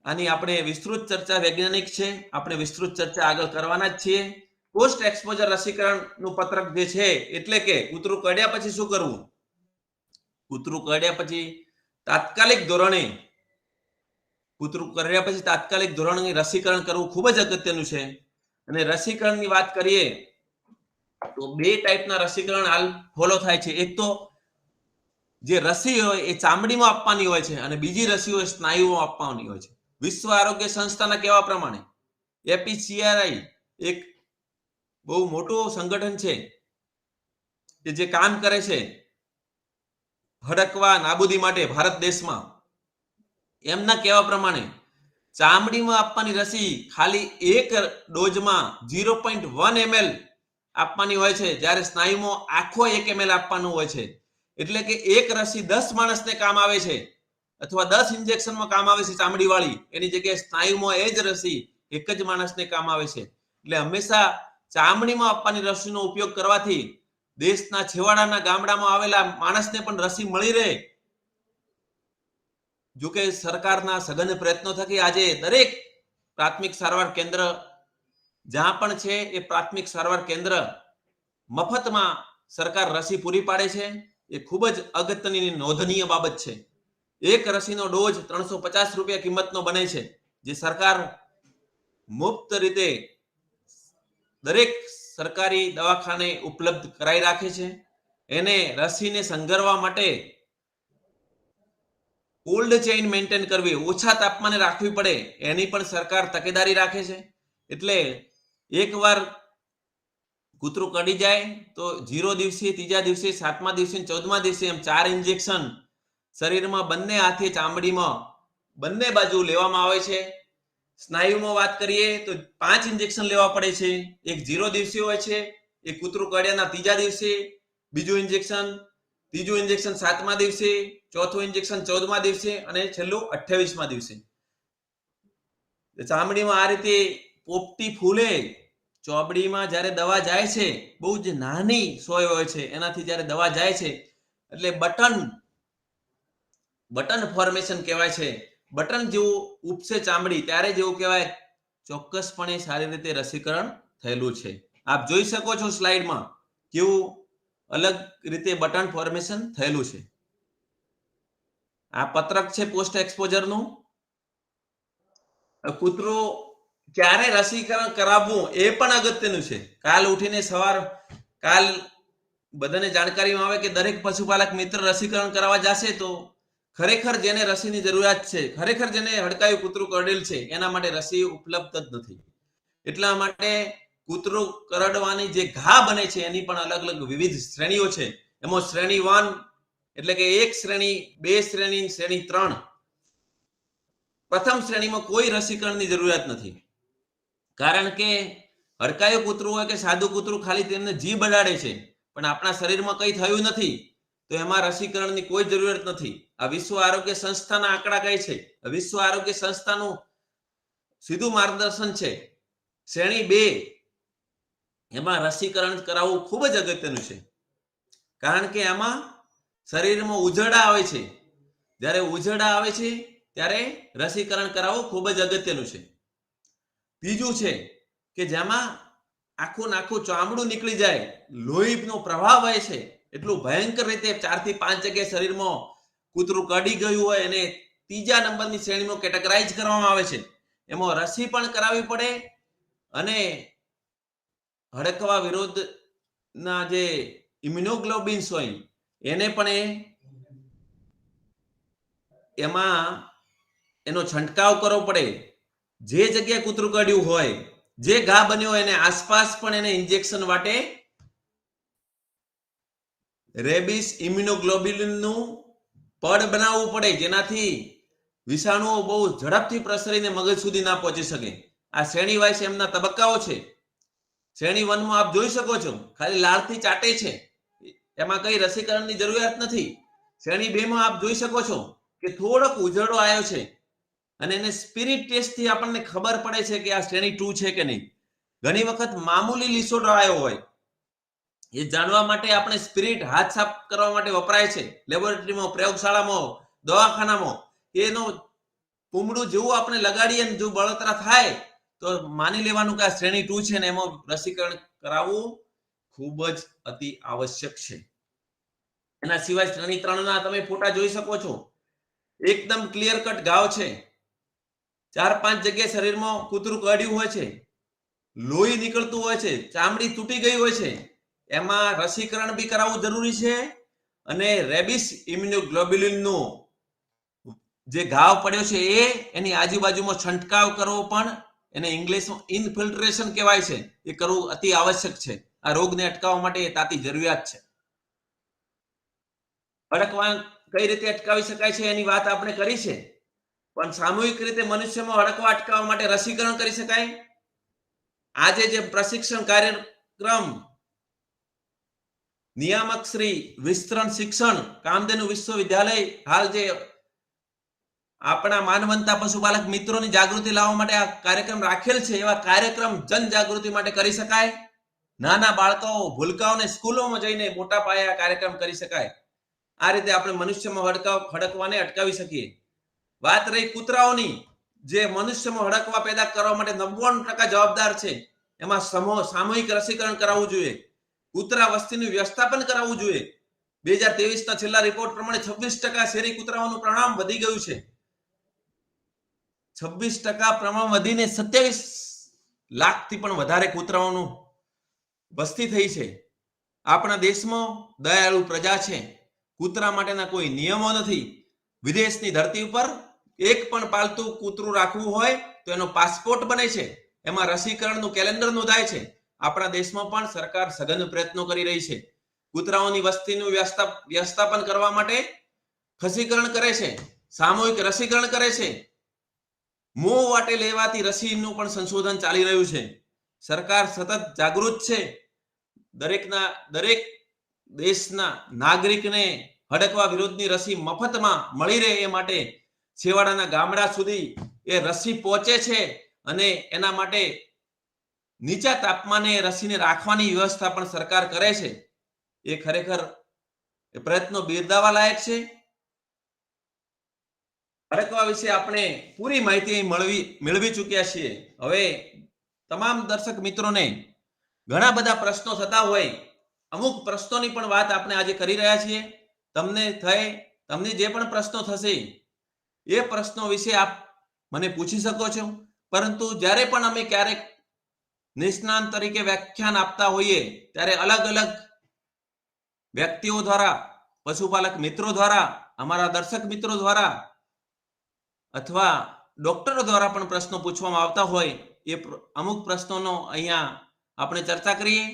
આની આપણે વિસ્તૃત ચર્ચા વૈજ્ઞાનિક છે, આપણે વિસ્તૃત ચર્ચા આગળ કરવાના જ છીએ. પોસ્ટ એક્સપોઝર રસીકરણનું પત્રક જે છે, એટલે કે કૂતરું કરડ્યા પછી શું કરવું? કૂતરું કરડ્યા પછી તાત્કાલિક ધોરણે રસીકરણ કરવું ખૂબ જ અગત્યનું છે. અને રસીકરણની વાત કરીએ તો 2 ટાઈપના રસીકરણ હાલ ફોલો થાય છે. એક તો જે રસી હોય એ ચામડીમાં આપવાની હોય છે અને બીજી રસી હોય સ્નાયુમાં આપવાની હોય છે. વિશ્વ આરોગ્ય સંસ્થાના કહેવા પ્રમાણે એપીસીઆરઆઈ એક બહુ મોટું સંગઠન છે કે જે કામ કરે છે હડકવા નાબૂદી માટે ભારત દેશમાં. એમના કહેવા પ્રમાણે ચામડીમાં આપવાની રસી ખાલી એક ડોઝમાં 0.1 ml આપવાની હોય છે, જ્યારે સ્નાયુમાં આખો 1 ml આપવાનું હોય છે. એટલે કે એક રસી 10 માણસને કામ આવે છે અથવા 10 ઇન્જેક્શનમાં કામ આવે છે ચામડી વાળી, એની જગ્યાએ સ્નાયુમાં એ જ રસી એક જ માણસને કામ આવે છે. એટલે હંમેશા ચામડીમાં આપવાની રસીનો ઉપયોગ કરવાથી દેશના છેવાડાના ગામડામાં આવેલા માણસને પણ રસી મળી રહે. જોકે સરકારના સઘન પ્રયત્નો થકી આજે દરેક પ્રાથમિક સારવાર કેન્દ્ર જ્યાં પણ છે એ પ્રાથમિક સારવાર કેન્દ્ર મફતમાં સરકાર રસી પૂરી પાડે છે. એ ખૂબ જ અગત્યની નોંધનીય બાબત છે. એક રસીનો ડોઝ 350 રૂપિયા કિંમતનો બને છે, જે સરકાર મુક્ત રીતે દરેક સરકારી દવાખાને ઉપલબ્ધ કરાઈ રાખે છે. એને રસીને સંઘરવા માટે કોલ્ડ ચેઇન મેન્ટેન કરવી, ઓછા તાપમાને રાખવી પડે, એની પણ સરકાર તકેદારી રાખે છે. એટલે એકવાર કૂતરું કડી જાય તો 0 દિવસે, 3જા દિવસે, 7મા દિવસે, 14મા દિવસે એમ 4 ઇન્જેક્શન શરીરમાં બંને હાથે ચામડીમાં બંને બાજુ લેવામાં આવે છે. સ્નાયુમાં વાત કરીએ તો 5 ઇન્જેક્શન લેવા પડે છે. એક 0 દિવસે હોય છે, એક કૂતરું કડ્યાના 3જા દિવસે, બીજું ઇન્જેક્શન, ત્રીજું ઇન્જેક્શન 7મા દિવસે, ચોથું ઇન્જેક્શન 14મા દિવસે અને છેલ્લું 28મા દિવસે. ચામડીમાં આ રીતે પોપટી ફૂલે, ચોબડીમાં જ્યારે દવા જાય છે, બહુ જ નાની સોય હોય છે, એનાથી જ્યારે દવા જાય છે એટલે બટન ફોર્મેશન કહેવાય છે. બટન જેવું ઉપસે ચામડી, ત્યારે જેવું કહેવાય ચોક્કસપણે સારી રીતે રસીકરણ થયેલું છે. આપ જોઈ શકો છો સ્લાઇડમાં કેવું અલગ રીતે બટન ફોર્મેશન થયેલું છે. આ પત્રક છે પોસ્ટ એક્સપોઝરનું. કૂતરો ક્યારે રસીકરણ કરાવવું એ પણ અગત્યનું છે. કાલ ઉઠીને કાલ બધાને જાણકારીમાં આવે કે દરેક પશુપાલક મિત્ર રસીકરણ કરાવવા જશે તો ખરેખર જેને રસીની જરૂરિયાત છે, ખરેખર જેને હડકાયું કૂતરું કરડેલ છે, એના માટે રસી ઉપલબ્ધ જ નથી. એટલા માટે કૂતરું કરડવાની જે ઘા બને છે એની પણ અલગ અલગ વિવિધ શ્રેણીઓ છે. એમાં શ્રેણી 1 એટલે કે 1 શ્રેણી, 2 શ્રેણી, શ્રેણી 3. પ્રથમ શ્રેણીમાં કોઈ રસીકરણની જરૂરિયાત નથી, કારણ કે હડકાયું કૂતરું હોય કે સાદું કૂતરું ખાલી તેમને જીભ અડાડે છે, પણ આપણા શરીરમાં કંઈ થયું નથી, તો એમાં રસીકરણની કોઈ જરૂરિયાત નથી. આ વિશ્વ આરોગ્ય સંસ્થાના આંકડા કહે છે. વિશ્વ આરોગ્ય સંસ્થાનું સીધું માર્ગદર્શન છે. શ્રેણી 2 એમાં રસીકરણ કરાવવું ખૂબ જ અગત્યનું છે, કારણ કે આમાં શરીરમાં ઉજરડા આવે છે. જ્યારે ઉજરડા આવે છે ત્યારે રસીકરણ કરાવવું ખૂબ જ અગત્યનું છે. ત્રીજું છે કે જેમાં આખું ચામડું નીકળી જાય, લોહીનો પ્રવાહ વહે છે, એટલું ભયંકર રીતે 4 થી 5 જગ્યાએ શરીરમાં કૂતરું કડી ગયું હોય અને 3જા નંબરની શ્રેણીમાં કેટેગરાઇઝ કરવામાં આવે છે. એમાં રસી પણ કરાવવી પડે અને હડકવા વિરોધના જે ઇમ્યુનોગ્લોબિન્સ હોય એને પણ એમાં એનો છંટકાવ કરવો પડે. જે જગ્યાએ કૂતરું કડ્યું હોય, જે ઘા બન્યો હોય એને આસપાસ પણ એને ઇન્જેક્શન માટે રેબિસ ઇમ્યુનોગ્લોબ્યુલિનનું પડ બનાવવું પડે, જેનાથી વિષાણુઓ બહુ ઝડપથી પ્રસરીને મગજ સુધી ના પહોંચી શકે. આ શ્રેણી વાઇઝ એમના તબક્કાઓ છે. શ્રેણી 1 માં આપ જોઈ શકો છો ખાલી લાળથી ચાટે છે, એમાં કઈ રસીકરણની જરૂરિયાત નથી. શ્રેણી 2 માં આપ જોઈ શકો છો કે થોડોક ઉજળો આવ્યો છે અને એને સ્પિરિટ ટેસ્ટથી આપણને ખબર પડે છે કે આ શ્રેણી 2 છે કે નહીં. ઘણી વખત મામૂલી લીસોડો આવ્યો હોય, એ જાણવા માટે આપણે સ્પિરિટ હાથ સાફ કરવા માટે વપરાય છે લેબોરેટરીમાં, પ્રયોગશાળામાં, દવાખાનામાં. એનો પૂમડું જેવું આપણે લગાડીએ અને જો બળતરા થાય તો માની લેવાનું કે આ શ્રેણી 2 છે ને એમાં રસીકરણ કરાવવું ખૂબ જ અતિ આવશ્યક છે. એના સિવાય શ્રેણી 3 ના તમે ફોટા જોઈ શકો છો. એકદમ ક્લિયર કટ ઘાવ છે, 4-5 જગ્યાએ શરીરમાં કૂતરું કડ્યું હોય છે, લોહી નીકળતું હોય છે, ચામડી તૂટી ગઈ હોય છે. એમાં રસીકરણ બી કરાવવું જરૂરી છે અને રેબિસ ઇમ્યુનોગ્લોબ્યુલિનનો જે ઘાવ પડ્યો છે એની આજુબાજુમાં છંટકાવ કરવો પણ એને ઇંગ્લિશમાં ઇન્ફિલ્ટ્રેશન કહેવાય છે, એ કરવું અતિ આવશ્યક છે. આ રોગને અટકાવવા માટે એ તાતી જરૂરિયાત છે. હડકવા કઈ રીતે અટકાવી શકાય છે એની વાત આપણે કરી છે, પણ સામૂહિક રીતે મનુષ્યમાં હડકવા અટકાવવા માટે રસીકરણ કરી શકાય. આજે જે પ્રશિક્ષણ કાર્યક્રમ નિયામક શ્રી વિસ્તરણ શિક્ષણ કામધેનુ વિશ્વવિદ્યાલય હાલ જે આપણા માનવંતા પશુપાલક મિત્રોની જાગૃતિ લાવવા માટે આ કાર્યક્રમ રાખેલ છે, એવા કાર્યક્રમ જનજાગૃતિ માટે કરી શકાય. નાના બાળકો ભૂલકાઓને સ્કૂલોમાં જઈને મોટા પાયે આ કાર્યક્રમ કરી શકાય. આ રીતે આપણે મનુષ્યમાં હડકવાને અટકાવી શકીએ. વાત રહી કૂતરાઓની, જે મનુષ્યમાં હડકવા પેદા કરવા માટે 99% જવાબદાર છે, એમાં સામૂહિક રસીકરણ કરાવવું જોઈએ. કૂતરા વસ્તીનું વ્યવસ્થાપન કરાવવું જોઈએ. 2023ના છેલ્લા રિપોર્ટ પ્રમાણે 26% શેરી કૂતરાઓનું પ્રમાણ વધી ગયું છે. 26% પ્રમાણ વધીને 27 લાખથી પણ વધારે કૂતરાઓનું વસ્તી થઈ છે. આપણા દેશમાં દયાળુ પ્રજા છે. કૂતરા માટેના કોઈ નિયમો નથી. વિદેશની ધરતી ઉપર એક પણ પાલતું કૂતરું રાખવું હોય તો એનો પાસપોર્ટ બને છે, એમાં રસીકરણનું કેલેન્ડર નોંધાય છે. આપણા દેશમાં પણ સરકાર સઘન પ્રયત્નો કરી રહી છે. કૂતરાઓની વસ્તીનું વ્યવસ્થાપન કરવા માટે ખસીકરણ કરે છે, સામૂહિક રસીકરણ કરે છે. મોં વાટે લેવાતી રસીનું પણ સંશોધન ચાલી રહ્યું છે. સરકાર સતત જાગૃત છે. દરેક દેશના નાગરિકને હડકવા વિરોધની રસી મફતમાં મળી રહે એ માટે છેવાડાના ગામડા સુધી એ રસી પહોંચે છે, અને એના માટે નીચા તાપમાને રસીને રાખવાની વ્યવસ્થા પણ સરકાર કરે છે. એ ખરેખર એ પ્રયત્નો બિરદાવવા લાયક છે. હડકવા વિશે આપણે પૂરી માહિતી મેળવી ચૂક્યા છીએ. હવે તમામ દર્શક મિત્રોને ઘણા બધા પ્રશ્નો થતા હોય, અમુક પ્રશ્નોની પણ વાત આપણે આજે કરી રહ્યા છીએ. તમને જે પણ પ્રશ્નો થશે એ પ્રશ્નો વિશે આપ મને પૂછી શકો છો. પરંતુ જ્યારે પણ અમે ક્યારેક નિષ્ણાંત તરીકે વ્યાખ્યાન આપતા હોઈએ ત્યારે અલગ અલગ વ્યક્તિઓ દ્વારા, પશુપાલક મિત્રો દ્વારા, અમારા દર્શક મિત્રો દ્વારા અથવા ડોક્ટરો દ્વારા પણ પ્રશ્નો પૂછવામાં આવતા હોય. એ અમુક પ્રશ્નોનો અહીંયા આપણે ચર્ચા કરીએ.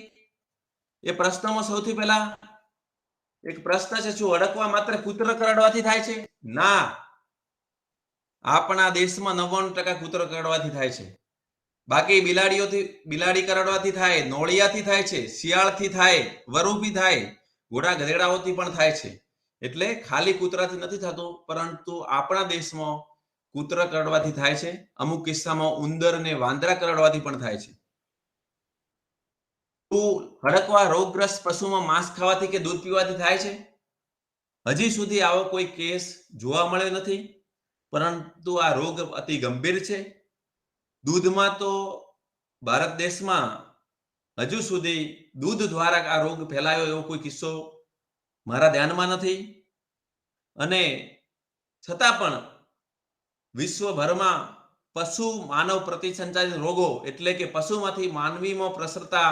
એ પ્રશ્નમાં સૌથી પહેલા એક પ્રશ્ન છે, શું હડકવા માત્ર કૂતરો કરડવાથી થાય છે? ના, આપણા દેશમાં 99% કૂતરો કરડવાથી થાય છે. બાકી બિલાડી કરડવાથી થાય, નોળિયાથી થાય છે, શિયાળથી થાય, વરૂપી થાય, ઘોડા ગધેડાઓથી પણ થાય છે. એટલે ખાલી કૂતરાથી નથી થતું, પરંતુ આપણા દેશમાં કૂતરા કરડવાથી થાય છે. અમુક કિસ્સામાં ઉંદર અને વાંદરા કરડવાથી પણ થાય છે. હડકવા રોગગ્રસ્ત પશુમાં માંસ ખાવાથી કે દૂધ પીવાથી થાય છે? હજી સુધી આવો કોઈ કેસ જોવા મળ્યો નથી, પરંતુ આ રોગ અતિ ગંભીર છે. દૂધમાં તો ભારત દેશમાં હજુ સુધી દૂધ દ્વારા આ રોગ ફેલાયો એવો કોઈ કિસ્સો મારા ધ્યાનમાં નથી. અને છતાં પણ વિશ્વભરમાં પશુ માનવ પ્રતિસંચાલિત રોગો એટલે કે પશુમાંથી માનવીમાં પ્રસરતા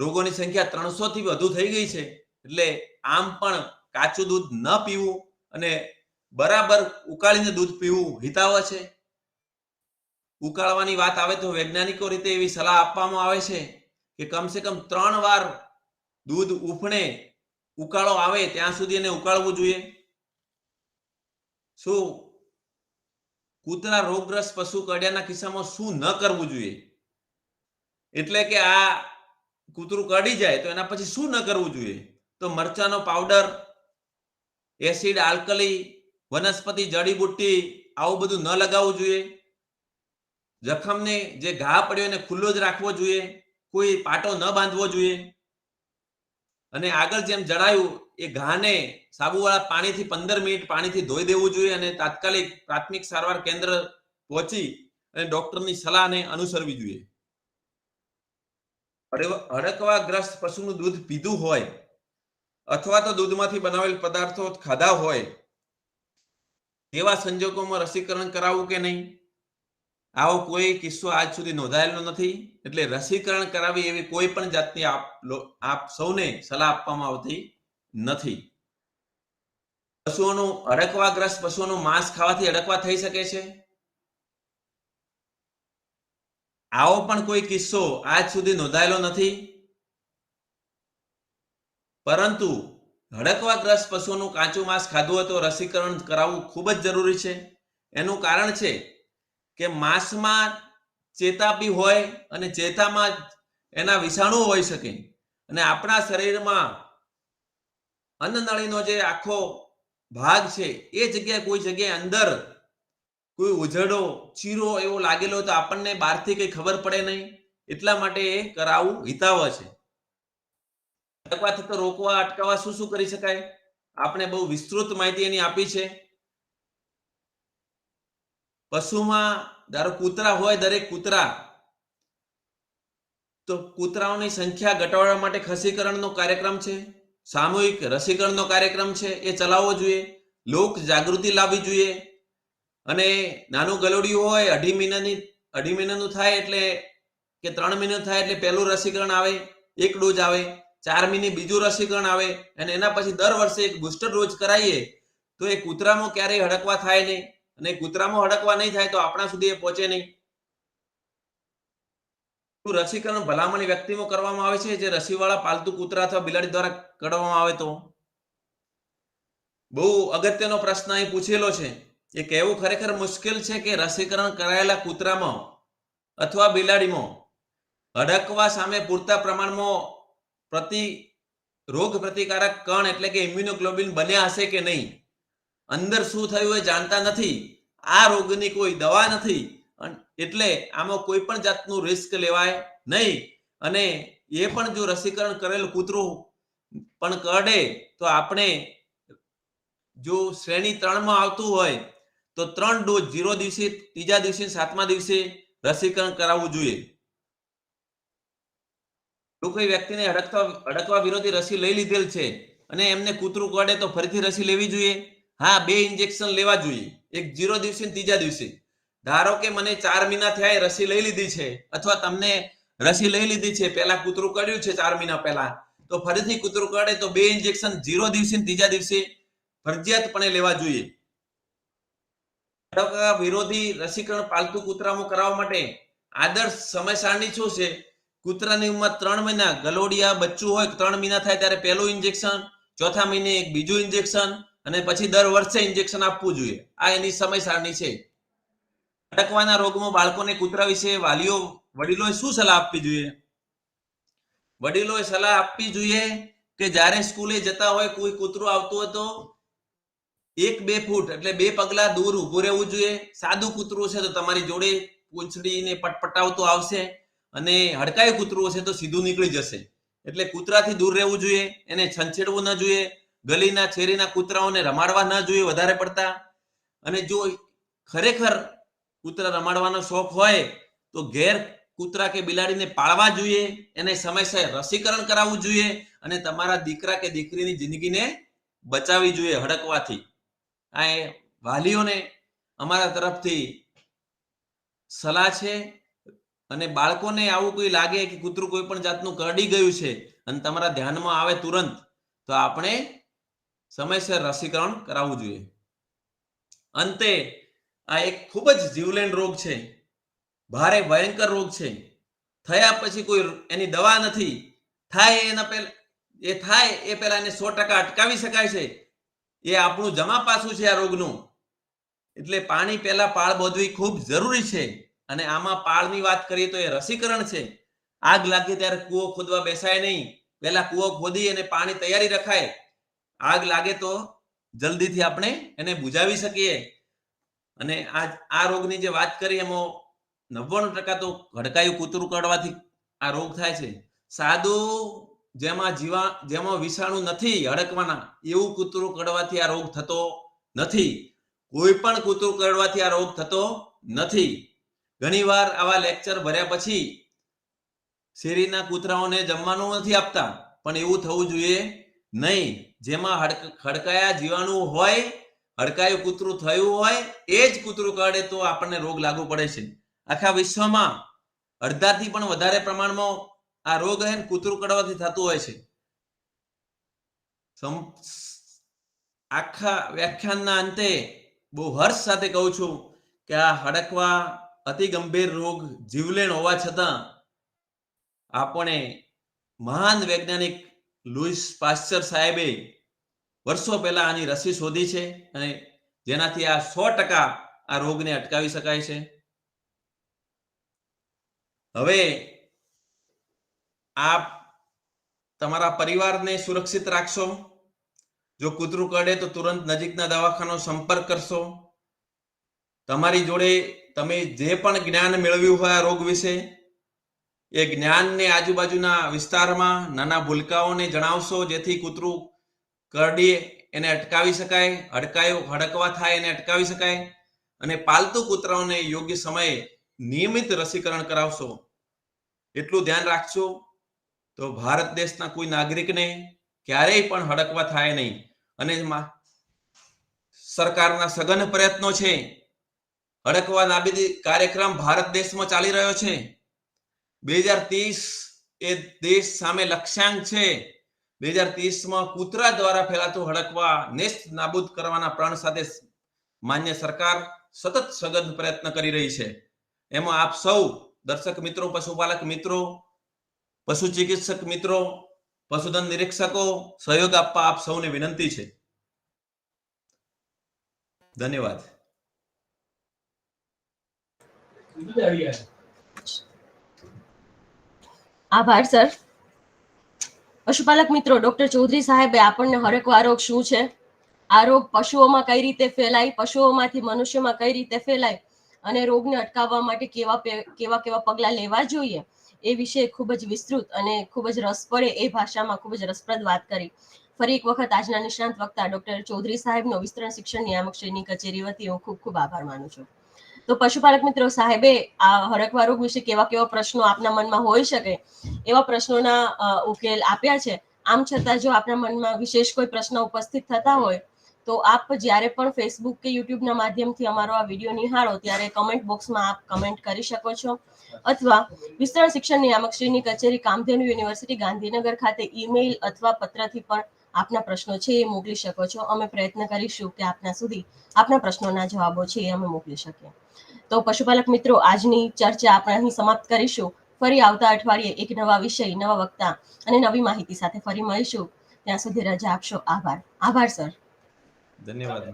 રોગોની સંખ્યા 300 થી વધુ થઈ ગઈ છે. એટલે આમ પણ કાચું દૂધ ન પીવું અને બરાબર ઉકાળીને દૂધ પીવું હિતાવહ છે. ઉકાળવાની વાત આવે તો વૈજ્ઞાનિકો રીતે એવી સલાહ આપવામાં આવે છે કે કમસે કમ 3 વાર દૂધ ઉફણે, ઉકાળો આવે ત્યાં સુધી એને ઉકાળવું જોઈએ. શું કૂતરા રોગગ્રસ્ત પશુ કરડ્યાના કિસ્સામાં શું ન કરવું જોઈએ? એટલે કે આ કૂતરું કરડી જાય તો એના પછી શું ન કરવું જોઈએ? તો મરચાનો પાવડર, એસિડ, આલ્કલી, વનસ્પતિ જડીબુટ્ટી આવું બધું ન લગાવવું જોઈએ. જખમને જે ઘા પડ્યો એને ખુલ્લો જ રાખવો જોઈએ. કોઈ પાટો ન બાંધવો જોઈએ. અને આગળ જેમ જણાવ્યું એ ઘાને સાબુવાળા પાણીથી 15 મિનિટ પાણીથી ધોઈ દેવું જોઈએ અને તાત્કાલિક પ્રાથમિક સારવાર કેન્દ્ર પહોંચી અને ડોક્ટરની સલાહને અનુસરવી જોઈએ. હડકવાગ્રસ્ત પશુનું દૂધ પીધું હોય અથવા તો દૂધમાંથી બનાવેલ પદાર્થો ખાધા હોય તેવા સંજોગોમાં રસીકરણ કરાવવું કે નહીં, આવો કોઈ કિસ્સો આજ સુધી નોંધાયેલો નથી. એટલે રસીકરણ કરાવી એવી કોઈ પણ જાતની આપ સૌને સલાહ આપવામાં આવતી નથી. પશુઓનું અડકવાગ્રસ્ત પશુઓનું માંસ ખાવાથી અડકવા થઈ શકે છે? આવો પણ કોઈ કિસ્સો આજ સુધી નોંધાયેલો નથી, પરંતુ હડકવાગ્રસ્ત પશુઓનું કાચું માંસ ખાધું હોય તો રસીકરણ કરાવવું ખૂબ જ જરૂરી છે. એનું કારણ છે કે માંસમાં ચેતાપી હોય અને ચેતામાં એના વિષાણુઓ હોઈ શકે, અને આપણા શરીરમાં અન્નનળીનો જે આખો ભાગ છે એ જગ્યાએ કોઈ જગ્યાએ અંદર કોઈ ઉજળો ચીરો એવો લાગેલો હોય તો આપણને બહારથી કઈ ખબર પડે નહીં, એટલા માટે એ કરાવવું હિતાવહ છે. અટકવા થતો રોકવા અટકાવવા શું શું કરી શકાય? આપણે બહુ વિસ્તૃત માહિતી એની આપી છે. પશુમાં ધારો કૂતરા હોય, દરેક કૂતરા, તો કૂતરાઓની સંખ્યા ઘટાડવા માટે ખસીકરણનો કાર્યક્રમ છે, સામૂહિક રસીકરણનો કાર્યક્રમ છે, એ ચલાવવો જોઈએ. લોક જાગૃતિ લાવવી જોઈએ. અને નાનું ગલોડિયું હોય, 2.5 મહિનાનું થાય એટલે કે 3 મહિના થાય એટલે પહેલું રસીકરણ આવે, એક ડોઝ આવે, 4 મહિને બીજું રસીકરણ આવે, અને એના પછી દર વર્ષે એક બુસ્ટર ડોઝ કરાવીએ તો એ કૂતરામાં ક્યારેય હડકવા થાય નહીં, અને કૂતરામાં હડકવા નહીં થાય તો આપણા સુધી એ પહોંચે નહીં. રસીકરણ ભલામણ વ્યક્તિમાં કરવામાં આવે છે જે રસીવાળા પાલતુ કૂતરા અથવા બિલાડી દ્વારા કરવામાં આવે તો. બહુ અગત્યનો પ્રશ્ન અહીં પૂછેલો છે. એ કહેવું ખરેખર મુશ્કેલ છે કે રસીકરણ કરાયેલા કૂતરામાં અથવા બિલાડીમાં હડકવા સામે પૂરતા પ્રમાણમાં રોગ પ્રતિકારક કણ એટલે કે ઇમ્યુનોગ્લોબિન બન્યા હશે કે નહીં. અંદર શું થયું એ જાણતા નથી. આ રોગની કોઈ દવા નથી, એટલે આમાં કોઈ પણ જાતનું રિસ્ક લેવાય નહીં. અને એ પણ જો રસીકરણ કરેલું કૂતરું પણ કરડે તો આપણે જો શ્રેણી 3 માં આવતું હોય તો 3 ડોઝ 0 દિવસે, 3જા દિવસે, 7મા દિવસે રસીકરણ કરાવવું જોઈએ. જો કોઈ વ્યક્તિને હડકવા વિરોધી રસી લઈ લીધેલ છે અને એમને કૂતરું કરડે તો ફરીથી રસી લેવી જોઈએ. હા, 2 ઇન્જેક્શન લેવા જોઈએ, એક 0 દિવસે અને 3જા દિવસે. ધારો કે મને 4 મહિના થયા રસી લઈ લીધી છે, અથવા તમને રસી લઈ લીધી છે, પહેલા કૂતરું કરડ્યું છે 4 મહિના પહેલા, તો ફરીથી કૂતરું કરડે તો 2 ઇન્જેક્શન 0 દિવસે અને 3જા દિવસે ફરજિયાતપણે લેવા જોઈએ. હડકવા વિરોધી રસીકરણ પાલતુ કૂતરામાં કરાવવા માટે આદર્શ સમય સારણી શું છે? કૂતરાની ઉંમર 3 મહિના, ગલોડિયા બચ્ચું હોય 3 મહિના થાય ત્યારે પહેલું ઇન્જેક્શન, 4થા મહિને એક બીજું ઇન્જેક્શન, અને પછી દર વર્ષે ઇન્જેક્શન આપવું જોઈએ. આ એની સમય સારણી છે. હડકવાના રોગમાં બાળકોને કૂતરા વિશે વડીલોએ શું સલાહ આપવી જોઈએ? વડીલોએ સલાહ આપવી જોઈએ કે જ્યારે સ્કૂલે જતા હોય કોઈ કૂતરું આવતું હોય તો 1-2 ફૂટ એટલે 2 પગલા દૂર ઊભું રહેવું જોઈએ. સાદું કૂતરું છે તો તમારી જોડે પૂંછડીને પટપટાવતું આવશે, અને હડકાયું કૂતરું હશે તો સીધું નીકળી જશે. એટલે કૂતરાથી દૂર રહેવું જોઈએ. એને છંછેડવું ન જોઈએ. ગલીના શેરીના કૂતરાઓને રમાડવા ન જોઈએ વધારે પડતા. અને જો ખરેખર કૂતરા રમાડવાનો શોખ હોય તો ઘેર કૂતરા કે બિલાડીને પાળવા જોઈએ, એને સમયસર રસીકરણ કરાવવું જોઈએ, અને તમારા દીકરા કે દીકરીની જિંદગીને બચાવવી જોઈએ હડકવાથી. આ વાલીઓને અમારા તરફથી સલાહ છે. અને બાળકોને આવું કોઈ લાગે કે કૂતરું કોઈ પણ જાતનું કરડી ગયું છે અને તમારા ધ્યાનમાં આવે તુરંત, તો આપણે સમયસર રસીકરણ કરાવવું જોઈએ. અંતે આ એક ખૂબ જ જીવલેણ રોગ છે, ભારે ભયંકર રોગ છે. થયા પછી કોઈ એની દવા નથી. થાય એ પહેલા એને 100% અટકાવી શકાય છે. એ આપણું જમા પાસું છે આ રોગનું. એટલે પાણી પહેલા પાળ બોધવી ખૂબ જરૂરી છે. અને આમાં પાળની વાત કરીએ તો એ રસીકરણ છે. આગ લાગે ત્યારે કૂવો ખોદવા બેસાય નહીં. પહેલા કૂવો ખોદી અને પાણી તૈયારી રખાય. આગ લાગે તો જલ્દીથી આપણે એને બુઝાવી શકીએ. અને આ રોગની જે વાત કરી એમાં 99% તો હડકાયું કૂતરું કરડવાથી આ રોગ થાય છે. સાદું જેમાં વિષાણુ નથી હડકવાના એવું કૂતરું કરડવાથી આ રોગ થતો નથી. કોઈ પણ કૂતરું કરડવાથી આ રોગ થતો નથી. ઘણીવાર આવા લેક્ચર ભર્યા પછી શેરીના કૂતરાઓને જમવાનું નથી આપતા, પણ એવું થવું જોઈએ નહીં. જેમાં હડકાયા જીવાણુ હોય, હડકાયું કૂતરું થયું હોય એ જ કૂતરું કરડે તો આપણને રોગ લાગુ પડે છે. આખા વિશ્વમાં અડધાથી પણ વધારે પ્રમાણમાં આ રોગ કૂતરું કરડવાથી થતું હોય છે. આખા વ્યાખ્યાનના અંતે બહુ હર્ષ સાથે કહું છું કે આ હડકવા અતિ ગંભીર રોગ જીવલેણ હોવા છતાં આપણે મહાન વૈજ્ઞાનિક લુઈસ પાસ્ચર સાહેબે વર્ષો પહેલા આની રસી શોધી છે અને જેનાથી આ 100% આ રોગને અટકાવી શકાય છે. હવે આપ તમારા પરિવારને સુરક્ષિત રાખશો. જો કૂતરું કરડે તો તુરંત નજીકના દવાખાનો સંપર્ક કરશો. તમારી જોડે તમે જે પણ જ્ઞાન મેળવ્યું હોય આ રોગ વિશે એ જ્ઞાનને આજુબાજુના વિસ્તારમાં નાના ભૂલકાઓને જણાવશો, જેથી કૂતરું કરડીએ એને અટકાવી શકાય, હડકવા થાય એને અટકાવી શકાય. અને પાલતુ કૂતરાઓને યોગ્ય સમયે નિયમિત રસીકરણ કરાવશો. એટલું ધ્યાન રાખશો તો ભારત દેશના કોઈ નાગરિકને ક્યારેય પણ હડકવા થાય નહીં. અને સરકારના સઘન પ્રયત્નો છે. હડકવા નાબૂદી કાર્યક્રમ ભારત દેશમાં ચાલી રહ્યો છે. 2030 એ દેશ સામે લક્ષ્યાંક છે. 2030માં કૂતરા દ્વારા ફેલાતું હડકવા નેસ્ત નાબૂદ કરવાના પ્રણ સાથે માન્ય સરકાર સતત સઘન પ્રયત્ન કરી રહી છે. એમાં આપ સૌ દર્શક મિત્રો, પશુપાલક મિત્રો, પશુ ચિકિત્સક મિત્રો, પશુધન નિરીક્ષકો સહયોગ આપવા આપ સૌને વિનંતી છે. ધન્યવાદ. આભાર સર. પશુપાલક મિત્રો, ડોક્ટર ચૌધરી સાહેબે આપણને હડકવા રોગ શું છે, આ રોગ પશુઓમાં કઈ રીતે ફેલાય, પશુઓમાંથી મનુષ્યમાં કઈ રીતે ફેલાય અને રોગને અટકાવવા માટે કેવા પગલાં લેવા જોઈએ એ વિશે ખૂબ જ વિસ્તૃત અને ખૂબ જ રસ પડે એ ભાષામાં ખૂબ જ રસપ્રદ વાત કરી. ફરી એક વખત આજના નિષ્ણાંત વક્તા ડોક્ટર ચૌધરી સાહેબનો વિસ્તરણ શિક્ષણ નિયામક શ્રીની કચેરી વતી હું ખૂબ ખૂબ આભાર માનું છું. તો પશુપાલક મિત્રો, સાહેબે આ હડકવા રોગ વિશે કેવા પ્રશ્નો આપના મનમાં હોઈ શકે એવા પ્રશ્નોના ઉકેલ આપ્યા છે. આમ છતાં જો આપના મનમાં વિશેષ કોઈ પ્રશ્ન ઉપસ્થિત થતા હોય તો આપ જ્યારે પણ ફેસબુક કે યુટ્યુબના માધ્યમથી અમારો આ વિડીયો નિહાળો ત્યારે કમેન્ટ બોક્સમાં આપ કમેન્ટ કરી શકો છો, અથવા વિસ્તરણ શિક્ષણ નિયામક શ્રીની કચેરી, કામધેનુ યુનિવર્સિટી, ગાંધીનગર ખાતે ઈમેઇલ અથવા પત્રથી પણ આપના પ્રશ્નો છે એ મોકલી શકો છો. અમે પ્રયત્ન કરીશું કે આપના સુધી આપના પ્રશ્નોના જવાબો છે એ અમે મોકલી શકીએ. તો પશુપાલક મિત્રો, આજની ચર્ચા આપણે અહીં સમાપ્ત કરીશું. ફરી આવતા અઠવાડિયે એક નવા વિષય, નવા વક્તા અને નવી માહિતી સાથે ફરી મળીશું. ત્યાં સુધી રજા આપશો. આભાર. આભાર સર. ધન્યવાદ.